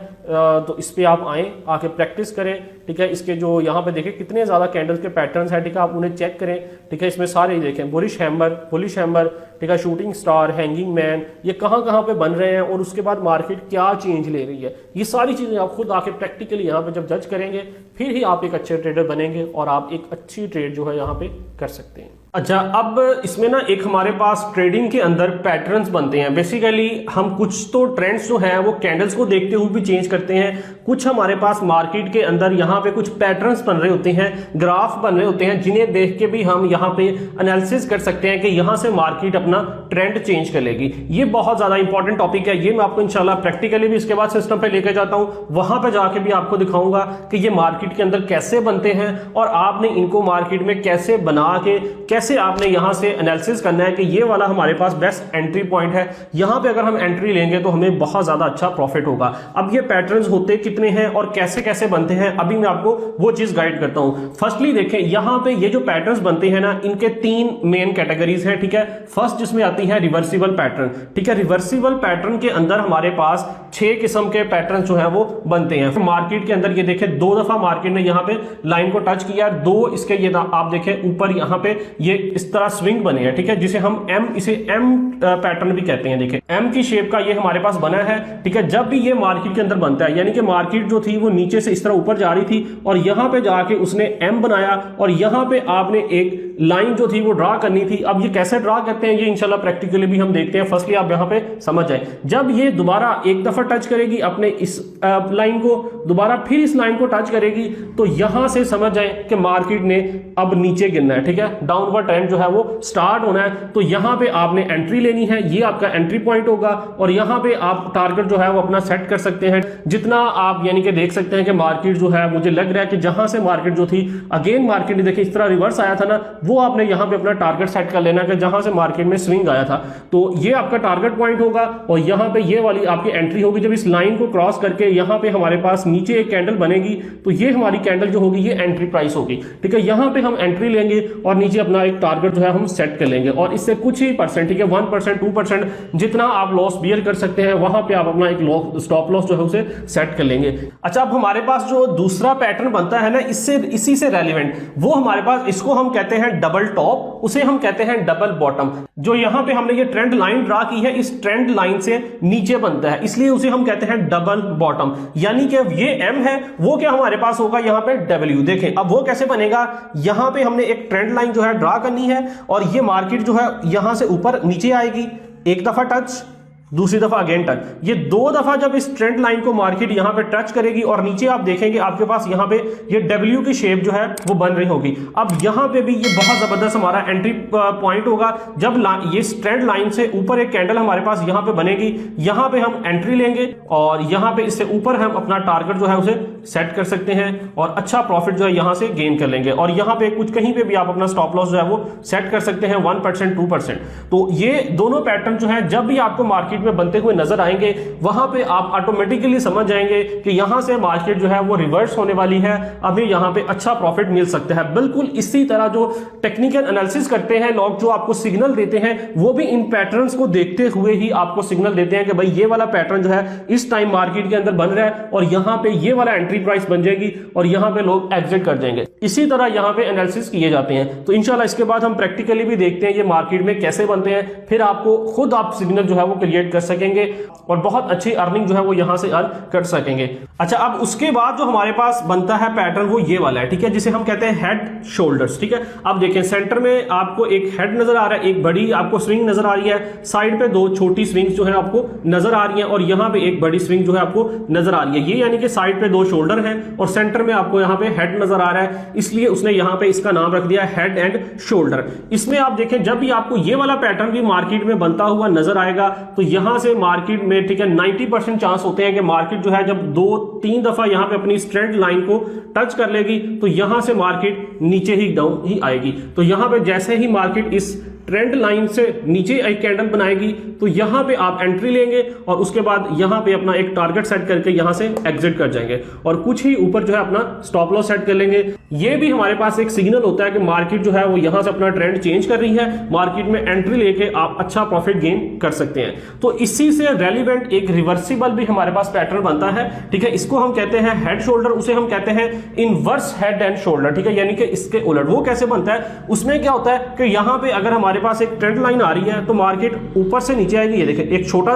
तो इस पर आप आएँ, आके प्रैक्टिस करें, ठीक है। इसके जो यहाँ पे देखें कितने ज़्यादा कैंडल्स के पैटर्न्स हैं, ठीक है, आप उन्हें चेक करें, ठीक है। इसमें सारे देखें बुलिश हैमर, ठीक है, शूटिंग स्टार, हैंगिंग मैन, ये कहाँ कहाँ पे बन रहे हैं और उसके बाद मार्केट क्या चेंज ले रही है। ये सारी चीज़ें आप खुद आके प्रैक्टिकली यहाँ पे जब जज करेंगे, फिर ही आप एक अच्छे ट्रेडर बनेंगे और आप एक अच्छी ट्रेड जो है यहाँ पे कर सकते हैं। अच्छा, अब इसमें ना एक हमारे पास ट्रेडिंग के अंदर पैटर्न्स बनते हैं। बेसिकली हम कुछ तो ट्रेंड्स जो है वो कैंडल्स को देखते हुए भी चेंज करते हैं, कुछ हमारे पास मार्केट के अंदर यहाँ पे कुछ पैटर्न्स बन रहे होते हैं, ग्राफ बन रहे होते हैं, जिन्हें देख के भी हम यहाँ पे एनालिसिस कर सकते हैं कि यहाँ से मार्केट अपना ट्रेंड चेंज कर लेगी। ये बहुत ज्यादा इंपॉर्टेंट टॉपिक है, ये मैं आपको इंशाल्लाह प्रैक्टिकली भी इसके बाद सिस्टम पे लेके जाता हूँ, वहां पे जाके भी आपको दिखाऊंगा कि ये मार्केट के अंदर कैसे बनते हैं और आपने इनको मार्केट में कैसे बना के कैसे आपने यहां से एनालिसिस करना है कि ये वाला हमारे पास बेस्ट एंट्री पॉइंट है, यहां पे अगर हम एंट्री लेंगे तो हमें बहुत ज्यादा अच्छा प्रॉफिट होगा। अब ये पैटर्न्स होते कितने हैं और कैसे कैसे बनते हैं, अभी मैं आपको वो चीज गाइड करता हूं। फर्स्टली देखें, यहां पे ये जो पैटर्न्स बनते हैं ना, इनके 3 मेन कैटेगरीज हैं, ठीक है। फर्स्ट जिसमें आती है रिवर्सिबल पैटर्न, ठीक है। रिवर्सिबल पैटर्न के अंदर हमारे पास 6 किस्म के पैटर्न जो है वो बनते हैं मार्केट के अंदर। ये देखें 2 दफा मार्केट ने यहाँ पे लाइन को टच किया, 2 इसके ये आप देखें ऊपर यहाँ पे ये इस तरह स्विंग बने हैं, ठीक है, जिसे हम इसे एम पैटर्न भी कहते हैं। देखें एम की शेप का ये हमारे पास बना है, ठीक है। जब भी ये मार्केट के अंदर बनता है, यानी कि मार्केट जो थी वो नीचे से इस तरह ऊपर जा रही थी और यहां पे जाके उसने एम बनाया और यहां पे आपने एक लाइन जो थी वो ड्रा करनी थी। अब ये कैसे ड्रा करते हैं ये इंशाल्लाह प्रैक्टिकली भी हम देखते हैं। फर्स्टली आप यहां पे समझ जाए, जब ये दोबारा एक दफा टच करेगी अपने इस लाइन को, दोबारा फिर इस लाइन को टच करेगी, तो यहां से समझ जाए कि मार्केट ने अब नीचे गिरना है, ठीक है, डाउनवर्ड ट्रेंड जो है वो स्टार्ट होना है। तो यहां पे आपने एंट्री लेनी है, ये आपका एंट्री पॉइंट होगा और यहां पे आप टारगेट जो है वो अपना सेट कर सकते हैं जितना आप यानी कि देख सकते हैं कि मार्केट जो है, मुझे लग रहा है कि जहां से मार्केट जो थी अगेन मार्केट ने देखिए इस तरह रिवर्स आया था ना, वो आपने यहां पे अपना टारगेट सेट कर लेना कि जहां से मार्केट में स्विंग आया था, तो ये आपका टारगेट पॉइंट होगा और यहां पे ये वाली आपकी एंट्री होगी। जब इस लाइन को क्रॉस करके यहां पे हमारे पास नीचे एक कैंडल बनेगी तो ये हमारी कैंडल जो होगी ये एंट्री प्राइस होगी, ठीक है। यहां पे हम एंट्री लेंगे और नीचे अपना एक टारगेट जो है हम सेट कर लेंगे और इससे कुछ ही परसेंट, ठीक है, 1% 2% जितना आप लॉस बियर कर सकते हैं वहां पे आप अपना एक स्टॉप लॉस जो है उसे सेट कर लेंगे। अच्छा, अब हमारे पास जो दूसरा पैटर्न बनता है ना, इसी से रेलिवेंट, वो हमारे पास, इसको हम कहते हैं डबल टॉप, उसे हम कहते हैं डबल बॉटम। जो यहां पे हमने ये ट्रेंड लाइन ड्रा की है, इस ट्रेंड लाइन से नीचे बनता है, इसलिए उसे हम कहते हैं डबल बॉटम। यानी कि ये एम है, वो क्या हमारे पास होगा यहां पे डब्ल्यू। देखें अब वो कैसे बनेगा, यहां पे हमने एक ट्रेंड लाइन जो है ड्रा करनी है और ये मार्केट जो है यहां से ऊपर नीचे आएगी, एक दफा टच, दूसरी दफा अगेन टच। ये 2 दफा जब इस ट्रेंड लाइन को मार्केट यहां पे टच करेगी और नीचे आप देखेंगे आपके पास यहां पे ये डब्ल्यू की शेप जो है वो बन रही होगी। अब यहां पे भी ये बहुत जबरदस्त हमारा एंट्री पॉइंट होगा। जब ये ट्रेंड लाइन से ऊपर एक कैंडल हमारे पास यहां पे बनेगी, यहां पे हम एंट्री लेंगे और यहां पे इससे ऊपर हम अपना टारगेट जो है उसे सेट कर सकते हैं और अच्छा प्रॉफिट जो है यहां से गेन कर लेंगे। और यहां पे कुछ कहीं पे भी आप अपना स्टॉप लॉस जो है वो सेट कर सकते हैं 1% 2%। तो ये दोनों पैटर्न जो है जब भी आपको मार्केट में बनते हुए नजर आएंगे, वहां पे आप ऑटोमेटिकली समझ जाएंगे कि यहां से मार्केट जो है वो रिवर्स होने वाली है, अभी यहां पे अच्छा प्रॉफिट मिल सकता है। बिल्कुल इसी तरह जो टेक्निकल एनालिसिस करते हैं लोग, जो आपको सिग्नल देते हैं, वो भी इन पैटर्न्स को देखते हुए ही आपको सिग्नल देते हैं कि भाई ये वाला पैटर्न जो है इस टाइम मार्केट के अंदर बन रहा है और यहां पे ये वाला एंट्री प्राइस बन जाएगी और यहां पे लोग एग्जिट कर जाएंगे। इसी तरह यहां पे एनालिसिस किए जाते हैं। तो इंशाल्लाह इसके बाद हम प्रैक्टिकली भी देखते हैं ये मार्केट में कैसे बनते हैं, फिर आपको खुद आप सिग्नल जो है वो क्रिएट कर सकेंगे और बहुत अच्छी अर्निंग जो है वो यहां से अर्न कर सकेंगे। अच्छा, अब उसके बाद जो हमारे पास बनता है पैटर्न वो ये वाला है, ठीक है, जिसे हम कहते हैं हेड शोल्डर्स। ठीक है, अब देखें सेंटर में आपको एक हेड नजर आ रहा है, एक बड़ी आपको स्विंग नजर आ रही है, साइड पे 2 छोटी स्विंग्स जो है आपको नजर आ रही है और यहां पे एक बड़ी स्विंग जो है आपको नजर आ रही है। ये यानी कि साइड पे 2 शोल्डर हैं और सेंटर में आपको यहां पे हेड नजर आ रहा है, इसलिए उसने यहां पे इसका नाम रख दिया हेड एंड शोल्डर। इसमें आप देखें जब भी आपको ये वाला पैटर्न भी मार्केट में बनता हुआ नजर आएगा तो यहां से मार्केट में, ठीक है, 90% चांस होते हैं कि मार्केट जो है जब 2-3 दफा यहां पे अपनी स्ट्रेंथ लाइन को टच कर लेगी तो यहां से मार्केट नीचे ही डाउन ही आएगी। तो यहां पे जैसे ही मार्केट इस ट्रेंड लाइन से नीचे एक कैंडल बनाएगी तो यहां पे आप एंट्री लेंगे और उसके बाद यहां पे अपना एक टारगेट सेट करके यहां से एग्जिट कर जाएंगे और कुछ ही ऊपर जो है अपना स्टॉप लॉस सेट कर लेंगे। ये भी हमारे पास एक सिग्नल होता है कि मार्केट जो है वो यहां से अपना ट्रेंड चेंज कर रही है, मार्केट में एंट्री लेके आप अच्छा प्रॉफिट गेन कर सकते हैं। तो इसी से रेलिवेंट एक रिवर्सिबल भी हमारे पास पैटर्न बनता है, ठीक है, इसको हम कहते हैं हेड शोल्डर, उसे हम कहते हैं इनवर्स हेड एंड शोल्डर। ठीक है, यानी कि इसके उलट। वो कैसे बनता है, उसमें क्या होता है कि यहां पे अगर हमारे पास एक ट्रेंड लाइन आ रही है तो मार्केट ऊपर से नीचे आएगी। ये देखें एक छोटा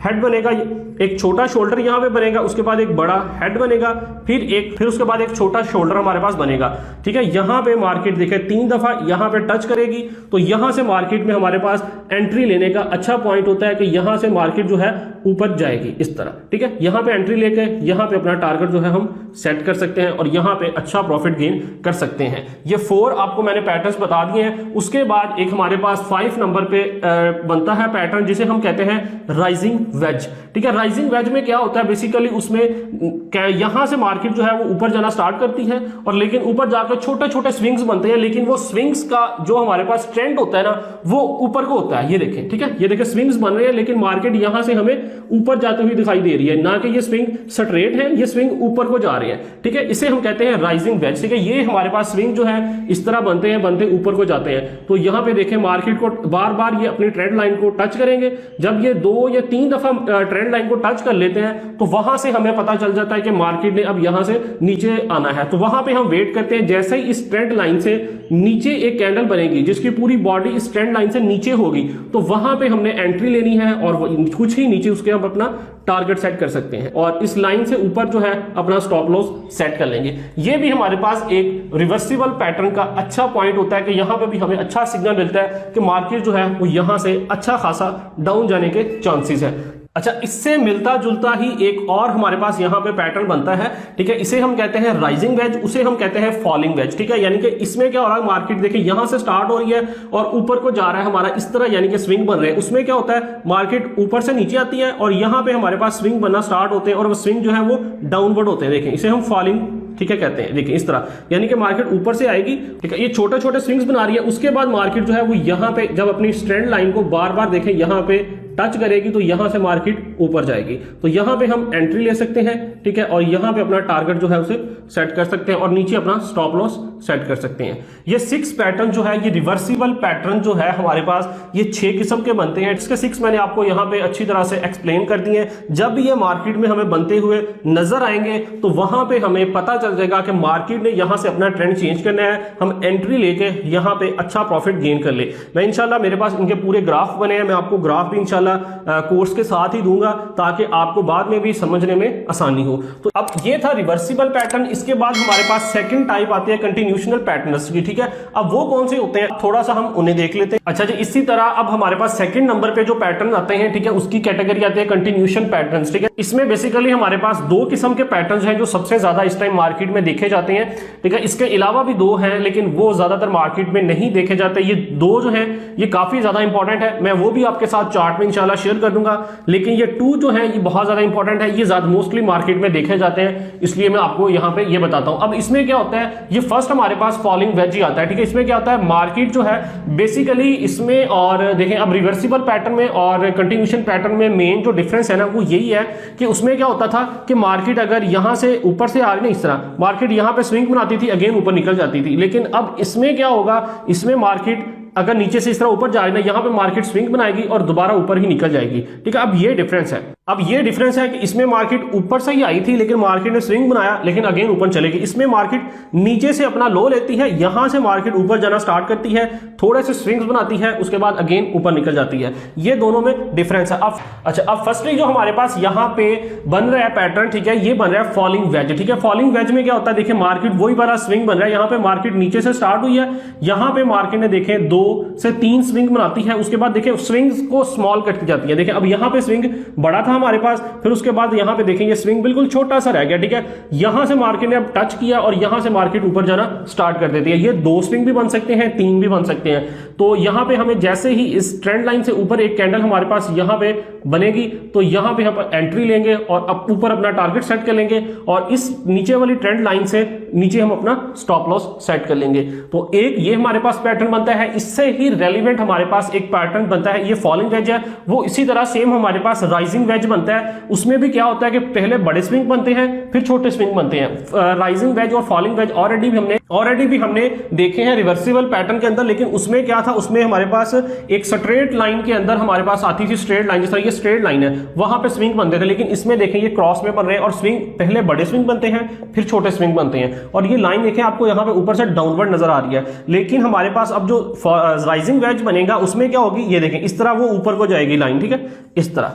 हेड बनेगा, एक छोटा शोल्डर यहां पे बनेगा, उसके बाद एक बड़ा हेड बनेगा, फिर उसके बाद एक छोटा शोल्डर हमारे पास बनेगा। ठीक है, यहां पे मार्केट देखें 3 दफा यहां पे टच करेगी तो यहां से मार्केट में हमारे पास एंट्री लेने का अच्छा पॉइंट होता है कि यहां से मार्केट जो है ऊपर जाएगी इस तरह। ठीक है, यहां पे एंट्री लेके यहां पे अपना टारगेट जो है हम सेट कर सकते हैं और यहां पे अच्छा प्रॉफिट गेन कर सकते हैं। ये 4 आपको मैंने पैटर्न्स बता दिए हैं। उसके बाद एक हमारे पास 5 नंबर पे बनता है पैटर्न जिसे हम कहते हैं राइजिंग वेज। ठीक है, राइजिंग वेज में क्या होता है, बेसिकली उसमें यहां से मार्केट जो है वो ऊपर जाना स्टार्ट करती है और लेकिन ऊपर जाकर छोटे छोटे स्विंग्स बनते हैं, लेकिन वो स्विंग्स का जो हमारे पास ट्रेंड होता है ना वो ऊपर को होता है। ये देखें, ठीक है, ये देखें स्विंग्स बन रहे हैं लेकिन मार्केट यहां से हमें ऊपर जाती हुई दिखाई दे रही है, ना कि ये स्विंग स्ट्रेट है, ये स्विंग ऊपर को जा रही है। ठीक है, इसे हम कहते हैं राइजिंग वेज। ठीक है, ये हमारे पास स्विंग जो है इस तरह बनते हैं, बनते ऊपर को जाते हैं। तो यहां पे देखें मार्केट को बार बार ये अपनी ट्रेंड लाइन को टच करेंगे। जब ये 2 या 3 दफा ट्रेंड लाइन को टच कर लेते हैं तो वहां से हमें पता चल जाता है कि मार्केट ने अब यहां से नीचे आना है। तो वहां पे हम वेट करते हैं, जैसे ही इस ट्रेंड लाइन से नीचे एक कैंडल बनेगी जिसकी पूरी बॉडी इस ट्रेंड लाइन से नीचे होगी तो वहां पे हमने एंट्री लेनी है और कुछ ही नीचे उसके हम अपना टारगेट सेट कर सकते हैं और इस लाइन से ऊपर जो है अपना स्टॉप लॉस सेट कर लेंगे। ये भी हमारे पास एक रिवर्सिबल पैटर्न का अच्छा पॉइंट होता है कि यहां पे भी हमें अच्छा सिग्नल मिलता है कि मार्केट जो है वो यहां से अच्छा खासा डाउन जाने के चांसेस है। अच्छा, इससे मिलता जुलता ही एक और हमारे पास यहां पे पैटर्न बनता है। ठीक है, इसे हम कहते हैं राइजिंग वेज, उसे हम कहते हैं फॉलिंग वेज। ठीक है, यानी कि इसमें क्या हो रहा है, मार्केट देखिए यहां से स्टार्ट हो रही है और ऊपर को जा रहा है हमारा इस तरह, यानी कि स्विंग बन रहे हैं। उसमें क्या होता है, मार्केट ऊपर से नीचे आती है और यहां पे हमारे पास स्विंग बनना स्टार्ट होते हैं और वो स्विंग जो है वो डाउनवर्ड होते हैं। देखें, इसे हम फॉलिंग, ठीक है, कहते हैं। देखिए इस तरह, यानी कि मार्केट ऊपर से आएगी, ठीक है, ये छोटे छोटे स्विंग्स बना रही है। उसके बाद मार्केट जो है वो यहां पे जब अपनी स्ट्रेंड लाइन को बार बार देखें यहां पे टच करेगी तो यहां से मार्केट ऊपर जाएगी। तो यहां पे हम एंट्री ले सकते हैं, ठीक है, और यहां पे अपना टारगेट जो है उसे सेट कर सकते हैं और नीचे अपना स्टॉप लॉस सेट कर सकते हैं। ये 6 पैटर्न जो है, ये रिवर्सिबल पैटर्न जो है हमारे पास, ये 6 किस्म के बनते हैं। इसके 6 मैंने आपको यहां पे अच्छी तरह से एक्सप्लेन कर दिए हैं। जब ये मार्केट में हमें बनते हुए नजर आएंगे तो वहां पे हमें पता चल जाएगा कि मार्केट ने यहां से अपना ट्रेंड चेंज करना है, हम एंट्री लेके यहां पे अच्छा प्रॉफिट गेन कर ले। मैं इंशाल्लाह, मेरे पास इनके पूरे ग्राफ बने हैं, मैं आपको ग्राफ भी इंशाल्लाह कोर्स के साथ ही दूंगा ताकि आपको बाद में भी समझने में आसानी हो। तो अब ये था रिवर्सिबल पैटर्न। इसके बाद हमारे पास सेकंड टाइप आती है कंटिन्यूस कंटिन्यूशनल पैटर्न्स की, ठीक है। अब वो कौन से होते हैं थोड़ा सा हम उन्हें देख लेते हैं। अच्छा जी, इसी तरह अब हमारे पास सेकंड नंबर पे जो पैटर्न आते हैं, ठीक है, उसकी कैटेगरी आती है कंटिन्यूशन पैटर्न्स, ठीक है। इसमें बेसिकली हमारे पास दो किस्म के पैटर्न्स हैं जो सबसे ज्यादा इस टाइम मार्केट में देखे जाते हैं, ठीक है। इसके अलावा भी दो हैं लेकिन वो ज्यादातर मार्केट में नहीं देखे जाते। ये दो जो है ये काफी ज्यादा इंपॉर्टेंट है, मैं वो भी आपके साथ चार्ट में इंशाल्लाह शेयर कर दूंगा। लेकिन ये टू जो है ये बहुत ज्यादा इंपॉर्टेंट है, ये ज्यादा मोस्टली मार्केट में देखे जाते हैं, इसलिए मैं आपको यहाँ पे ये बताता हूं। अब इसमें क्या होता है, ये फर्स्ट हमारे पास फॉलिंग वेज ही आता है, ठीक है। इसमें क्या होता है, मार्केट जो है बेसिकली इसमें, और देखें अब रिवर्सिबल पैटर्न में और कंटिन्यूशन पैटर्न में मेन जो डिफरेंस है ना वो यही है कि उसमें क्या होता था कि मार्केट अगर यहां से ऊपर से आ रही ना, इस तरह मार्केट यहां पे स्विंग बनाती थी, अगेन ऊपर निकल जाती थी। लेकिन अब इसमें क्या होगा, इसमें मार्केट अगर नीचे से इस तरह ऊपर जा रही है ना, यहां पे मार्केट स्विंग बनाएगी और दोबारा ऊपर ही निकल जाएगी, ठीक है। अब ये डिफरेंस है, अब ये डिफरेंस है कि इसमें मार्केट ऊपर से ही आई थी लेकिन मार्केट ने स्विंग बनाया लेकिन अगेन ऊपर चलेगी। इसमें मार्केट नीचे से अपना लो लेती है, यहां से मार्केट ऊपर जाना स्टार्ट करती है, थोड़े से स्विंग्स बनाती है, उसके बाद अगेन ऊपर निकल जाती है। ये दोनों में डिफरेंस है। अब अच्छा, अब फर्स्टली जो हमारे पास यहां पे बन रहा है पैटर्न, ठीक है, ये बन रहा है फॉलिंग वेज, ठीक है। फॉलिंग वेज में क्या होता है, देखिए मार्केट वही वाला स्विंग बन रहा है, यहां पे मार्केट नीचे से स्टार्ट हुई है, यहां पे मार्केट ने देखे 2 से 3 स्विंग बनाती है, उसके बाद देखिए स्विंग्स को स्मॉल करती जाती है। देखिए अब यहां पे स्विंग बड़ा था हमारे पास, फिर उसके बाद यहां पे देखें ये स्विंग बिल्कुल छोटा सा रह गया, ठीक है। यहां से मार्केट ने अब टच किया और यहां से मार्केट ऊपर जाना स्टार्ट कर देती है। ये 2 स्विंग भी बन सकते हैं, 3 भी बन सकते हैं। तो यहां पे हमें जैसे ही इस ट्रेंड लाइन से ऊपर एक कैंडल हमारे पास यहां पे बनेगी तो यहां पे हम एंट्री लेंगे और अब ऊपर अपना टारगेट सेट कर लेंगे और इस नीचे वाली ट्रेंड लाइन से नीचे हम अपना स्टॉप लॉस सेट कर लेंगे। तो एक ये हमारे पास पैटर्न बनता है, इससे ही रेलिवेंट हमारे पास एक पैटर्न बनता है, ये फॉलिंग वेज है। वो इसी तरह सेम हमारे पास राइजिंग वेज बनता है, उसमें भी क्या होता है कि पहले बड़े स्विंग बनते हैं फिर छोटे स्विंग बनते हैं। राइजिंग वेज और फॉलिंग वेज ऑलरेडी भी हमने देखे हैं रिवर्सिबल पैटर्न के अंदर। लेकिन उसमें क्या था, उसमें हमारे पास एक स्ट्रेट लाइन के अंदर हमारे पास आती थी स्ट्रेट लाइन, जिस तरह ये स्ट्रेट लाइन है वहां पे स्विंग बनते थे। लेकिन इसमें देखें ये क्रॉस में बन रहे हैं और स्विंग पहले बड़े स्विंग बनते हैं फिर छोटे स्विंग बनते हैं। और ये लाइन देखें आपको यहाँ पे ऊपर से डाउनवर्ड नजर आ रही है। लेकिन हमारे पास अब जो राइजिंग वेज बनेगा उसमें क्या होगी, ये देखें इस तरह वो ऊपर को जाएगी लाइन, ठीक है, इस तरह।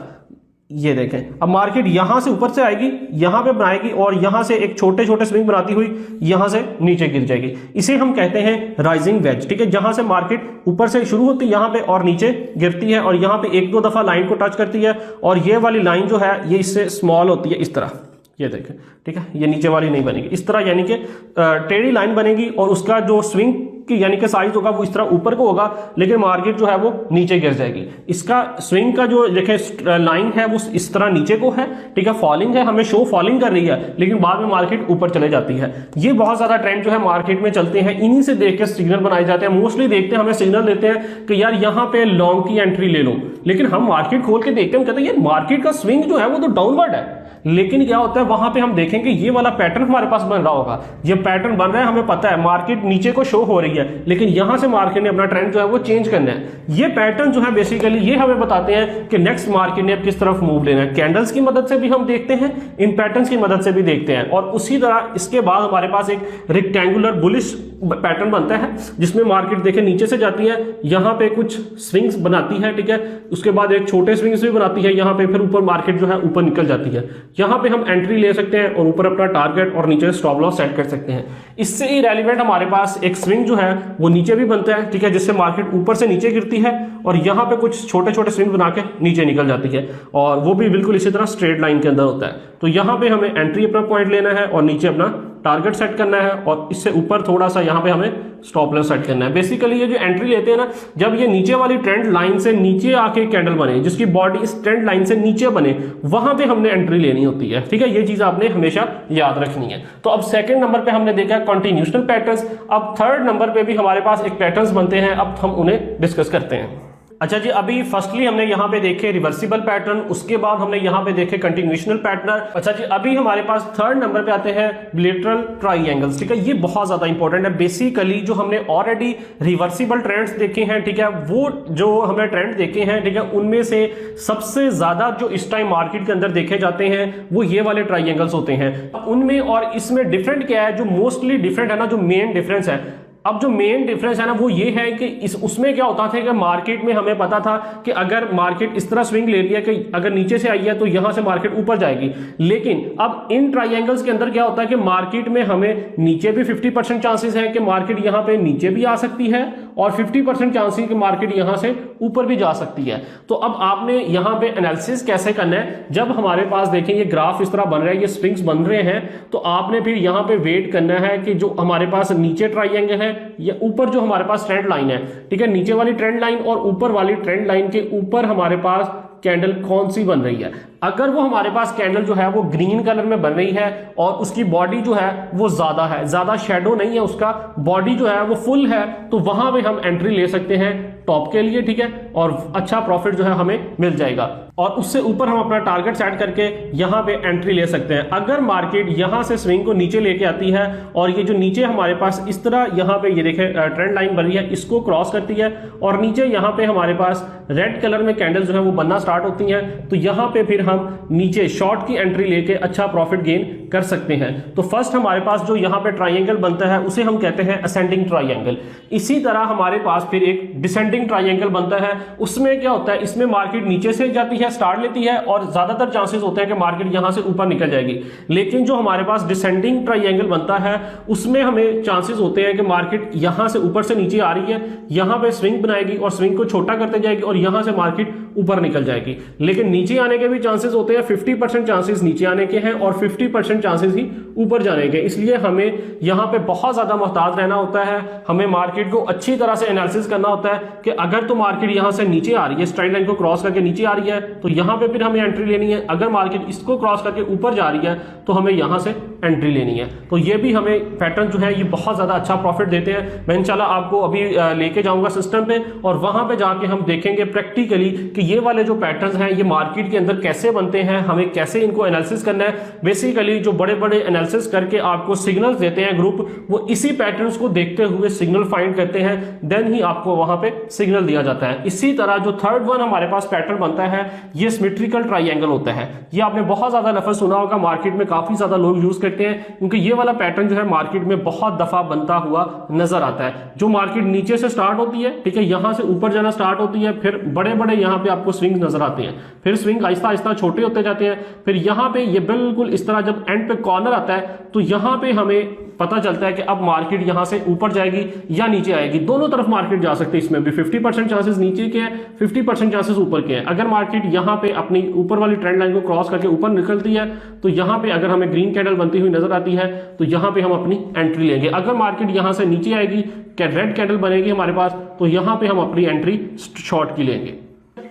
ये देखें अब मार्केट यहां से ऊपर से आएगी, यहां पे बनाएगी और यहां से एक छोटे छोटे स्विंग बनाती हुई यहां से नीचे गिर जाएगी। इसे हम कहते हैं राइजिंग वेज, ठीक है। जहां से मार्केट ऊपर से शुरू होती है यहां पे और नीचे गिरती है और यहां पे 1-2 दफा लाइन को टच करती है और ये वाली लाइन जो है ये इससे स्मॉल होती है इस तरह, ये देखें, ठीक है। ये नीचे वाली नहीं बनेगी, इस तरह यानी कि टेढ़ी लाइन बनेगी और उसका जो स्विंग की यानी कि साइज होगा वो इस तरह ऊपर को होगा लेकिन मार्केट जो है वो नीचे गिर जाएगी। इसका स्विंग का जो देखें लाइन है वो इस तरह नीचे को है, ठीक है। फॉलिंग है, हमें शो फॉलिंग कर रही है लेकिन बाद में मार्केट ऊपर चले जाती है। ये बहुत ज्यादा ट्रेंड जो है मार्केट में चलते हैं, इन्हीं से देख के सिग्नल बनाए जाते हैं। मोस्टली देखते हैं, हमें सिग्नल देते हैं कि यार यहाँ पे लॉन्ग की एंट्री ले लो, लेकिन हम मार्केट खोल के देखते हैं, कहते हैं यार मार्केट का स्विंग जो है वो तो डाउनवर्ड है। लेकिन क्या होता है वहां पे हम देखेंगे ये वाला पैटर्न हमारे पास बन रहा होगा, ये पैटर्न बन रहा है, हमें पता है मार्केट नीचे को शो हो रही है लेकिन यहां से मार्केट ने अपना ट्रेंड जो है वो चेंज करना है। ये पैटर्न जो है बेसिकली ये हमें बताते हैं कि नेक्स्ट मार्केट ने किस तरफ मूव लेना है। कैंडल्स की मदद से भी हम देखते हैं, इन पैटर्न्स की मदद से भी देखते हैं। और उसी तरह इसके बाद हमारे पास एक रेक्टेंगुलर बुलिश पैटर्न बनता है जिसमें मार्केट देखें नीचे से जाती है, यहां पे कुछ स्विंग्स बनाती है, ठीक है, उसके बाद एक छोटे स्विंग्स भी बनाती है यहां पे, फिर ऊपर मार्केट जो है ऊपर निकल जाती है। यहां पे हम एंट्री ले सकते हैं और ऊपर अपना टारगेट और नीचे स्टॉप लॉस सेट कर सकते हैं। इससे ही रेलिवेंट हमारे पास एक स्विंग जो है वो नीचे भी बनता है, ठीक है, जिससे मार्केट ऊपर से नीचे गिरती है और यहां पे कुछ छोटे छोटे स्विंग बना के नीचे निकल जाती है और वो भी बिल्कुल इसी तरह स्ट्रेट लाइन के अंदर होता है। तो यहां पे हमें एंट्री अपना पॉइंट लेना है और नीचे अपना टारगेट सेट करना है और इससे ऊपर थोड़ा सा यहां पे हमें स्टॉप लॉस सेट करना है। बेसिकली ये जो एंट्री लेते हैं ना, जब ये नीचे वाली ट्रेंड लाइन से नीचे आके कैंडल बने, जिसकी बॉडी इस ट्रेंड लाइन से नीचे बने, वहां पे हमने एंट्री लेनी होती है, ठीक है। ये चीज आपने हमेशा याद रखनी है। तो अब सेकंड नंबर पे हमने देखा कंटिन्यूशनल पैटर्न्स। अब थर्ड नंबर पे भी हमारे पास एक पैटर्न्स बनते हैं, अब हम उन्हें डिस्कस करते हैं। अच्छा जी, अभी फर्स्टली हमने यहाँ पे देखे रिवर्सिबल पैटर्न, उसके बाद हमने यहाँ पे देखे कंटिन्यूशनल पैटर्न। अच्छा जी, अभी हमारे पास थर्ड नंबर पे आते हैं बिलेटरल ट्राइएंगल्स, ठीक है। ये बहुत ज्यादा इंपॉर्टेंट है। बेसिकली जो हमने ऑलरेडी रिवर्सिबल ट्रेंड्स देखे हैं, ठीक है, वो जो हमने ट्रेंड देखे हैं, ठीक है, उनमें से सबसे ज्यादा जो इस टाइम मार्केट के अंदर देखे जाते हैं वो ये वाले ट्राइएंगल्स होते हैं। उनमें और इसमें डिफरेंट क्या है, जो मोस्टली डिफरेंट है ना, जो मेन डिफरेंस है अब जो मेन डिफरेंस है ना वो ये है कि उसमें क्या होता था कि मार्केट में हमें पता था कि अगर मार्केट इस तरह स्विंग ले लिया कि अगर नीचे से आई है तो यहां से मार्केट ऊपर जाएगी, लेकिन अब इन ट्राइंगल्स के अंदर क्या होता है कि मार्केट में हमें नीचे भी 50% चांसेस है कि मार्केट यहां पे नीचे भी आ सकती है और 50% चांसेस कि मार्केट यहां से ऊपर भी जा सकती है। तो अब आपने यहां पे एनालिसिस कैसे करना है, जब हमारे पास देखें ये ग्राफ इस तरह बन रहा है, ये स्विंग्स बन रहे हैं, तो आपने फिर यहां पे वेट करना है कि जो हमारे पास नीचे ट्राइंगल है या ऊपर जो हमारे पास ट्रेंड लाइन है, ठीक है, नीचे वाली ट्रेंड लाइन और ऊपर वाली ट्रेंड लाइन के ऊपर हमारे पास कैंडल कौन सी बन रही है। अगर वो हमारे पास कैंडल जो है वो ग्रीन कलर में बन रही है और उसकी बॉडी जो है वो ज्यादा है, ज्यादा शेडो नहीं है, उसका बॉडी जो है वो फुल है, तो वहां पे हम एंट्री ले सकते हैं टॉप के लिए, ठीक है, और अच्छा प्रॉफिट जो है हमें मिल जाएगा और उससे ऊपर हम अपना टारगेट सेट करके यहां पे एंट्री ले सकते हैं। अगर मार्केट यहां से स्विंग को नीचे लेके आती है और ये जो नीचे हमारे पास इस तरह यहां पे ये देखें ट्रेंड लाइन बन रही है, इसको क्रॉस करती है और नीचे यहां पे हमारे पास रेड कलर में कैंडल जो है वो बनना स्टार्ट होती हैं, तो यहां पे फिर हम नीचे शॉर्ट की एंट्री लेके अच्छा प्रॉफिट गेन कर सकते हैं। तो फर्स्ट हमारे पास जो यहां पे ट्राइंगल बनता है उसे हम कहते हैं असेंडिंग ट्राइंगल। इसी तरह हमारे पास फिर एक डिसेंडिंग ट्राइंगल बनता है, उसमें क्या होता है, इसमें मार्केट नीचे से जाती है, स्टार्ट लेती है और ज्यादातर चांसेस होते हैं कि मार्केट यहां से ऊपर निकल जाएगी। लेकिन जो हमारे पास डिसेंडिंग ट्राइंगल बनता है उसमें हमें चांसेस होते हैं कि मार्केट यहां से ऊपर से नीचे आ रही है, यहां पे स्विंग बनाएगी और स्विंग को छोटा करते जाएगी और यहां से मार्केट ऊपर निकल जाएगी। लेकिन नीचे आने के भी चांसेस होते हैं, 50% चांसेस नीचे आने के हैं और 50% चांसेस ही ऊपर जाने के। इसलिए हमें यहां पे बहुत ज्यादा मोहतात रहना होता है, हमें मार्केट को अच्छी तरह से एनालिसिस करना होता है कि अगर तो मार्केट यहां से नीचे आ रही है, स्ट्रेट लाइन को क्रॉस करके नीचे आ रही है, तो यहां पे फिर हमें एंट्री लेनी है। अगर मार्केट इसको क्रॉस करके ऊपर जा रही है तो हमें यहां से एंट्री लेनी है। तो ये भी हमें पैटर्न जो है ये बहुत ज्यादा अच्छा प्रॉफिट देते हैं। मैं इंशाल्लाह आपको अभी लेके जाऊंगा सिस्टम पे और वहां पे जाके हम देखेंगे प्रैक्टिकली कि ये वाले जो पैटर्न्स हैं ये मार्केट के अंदर कैसे बनते हैं, हमें कैसे इनको एनालिसिस करना है। बेसिकली जो बड़े बड़े एनालिसिस करके आपको सिग्नल्स देते हैं ग्रुप, वो इसी पैटर्न्स को देखते हुए सिग्नल फाइंड करते हैं, देन ही आपको वहां पे सिग्नल दिया जाता है। इसी तरह जो थर्ड वन हमारे पास पैटर्न बनता है ये सिमेट्रिकल ट्राइंगल होता है। ये आपने बहुत ज्यादा लफ्ज सुना होगा, मार्केट में काफी ज्यादा लोग यूज करते हैं क्योंकि ये वाला पैटर्न जो है मार्केट में बहुत दफा बनता हुआ नजर आता है। जो मार्केट नीचे से स्टार्ट होती है, ठीक है, यहां से ऊपर जाना स्टार्ट होती है, फिर बड़े बड़े यहां पे आपको स्विंग नजर आते हैं, फिर स्विंग आहिस्ता आहिस्ता छोटे होते जाते हैं, फिर यहां पे ये बिल्कुल इस तरह जब एंड पे कॉर्नर आता है तो यहां पे हमें पता चलता है कि अब मार्केट यहां से ऊपर जाएगी या नीचे आएगी। दोनों तरफ मार्केट जा सकती है, इसमें भी 50% चांसेस नीचे के हैं, 50% चांसेस ऊपर के हैं। अगर मार्केट यहां पे अपनी ऊपर वाली ट्रेंड लाइन को क्रॉस करके ऊपर निकलती है तो यहां पे अगर हमें ग्रीन कैंडल बनती हुई नजर आती है तो यहां पे हम अपनी एंट्री लेंगे। अगर मार्केट यहां से नीचे आएगी, रेड कैंडल बनेगी हमारे पास, तो यहां पे हम अपनी एंट्री शॉर्ट की लेंगे।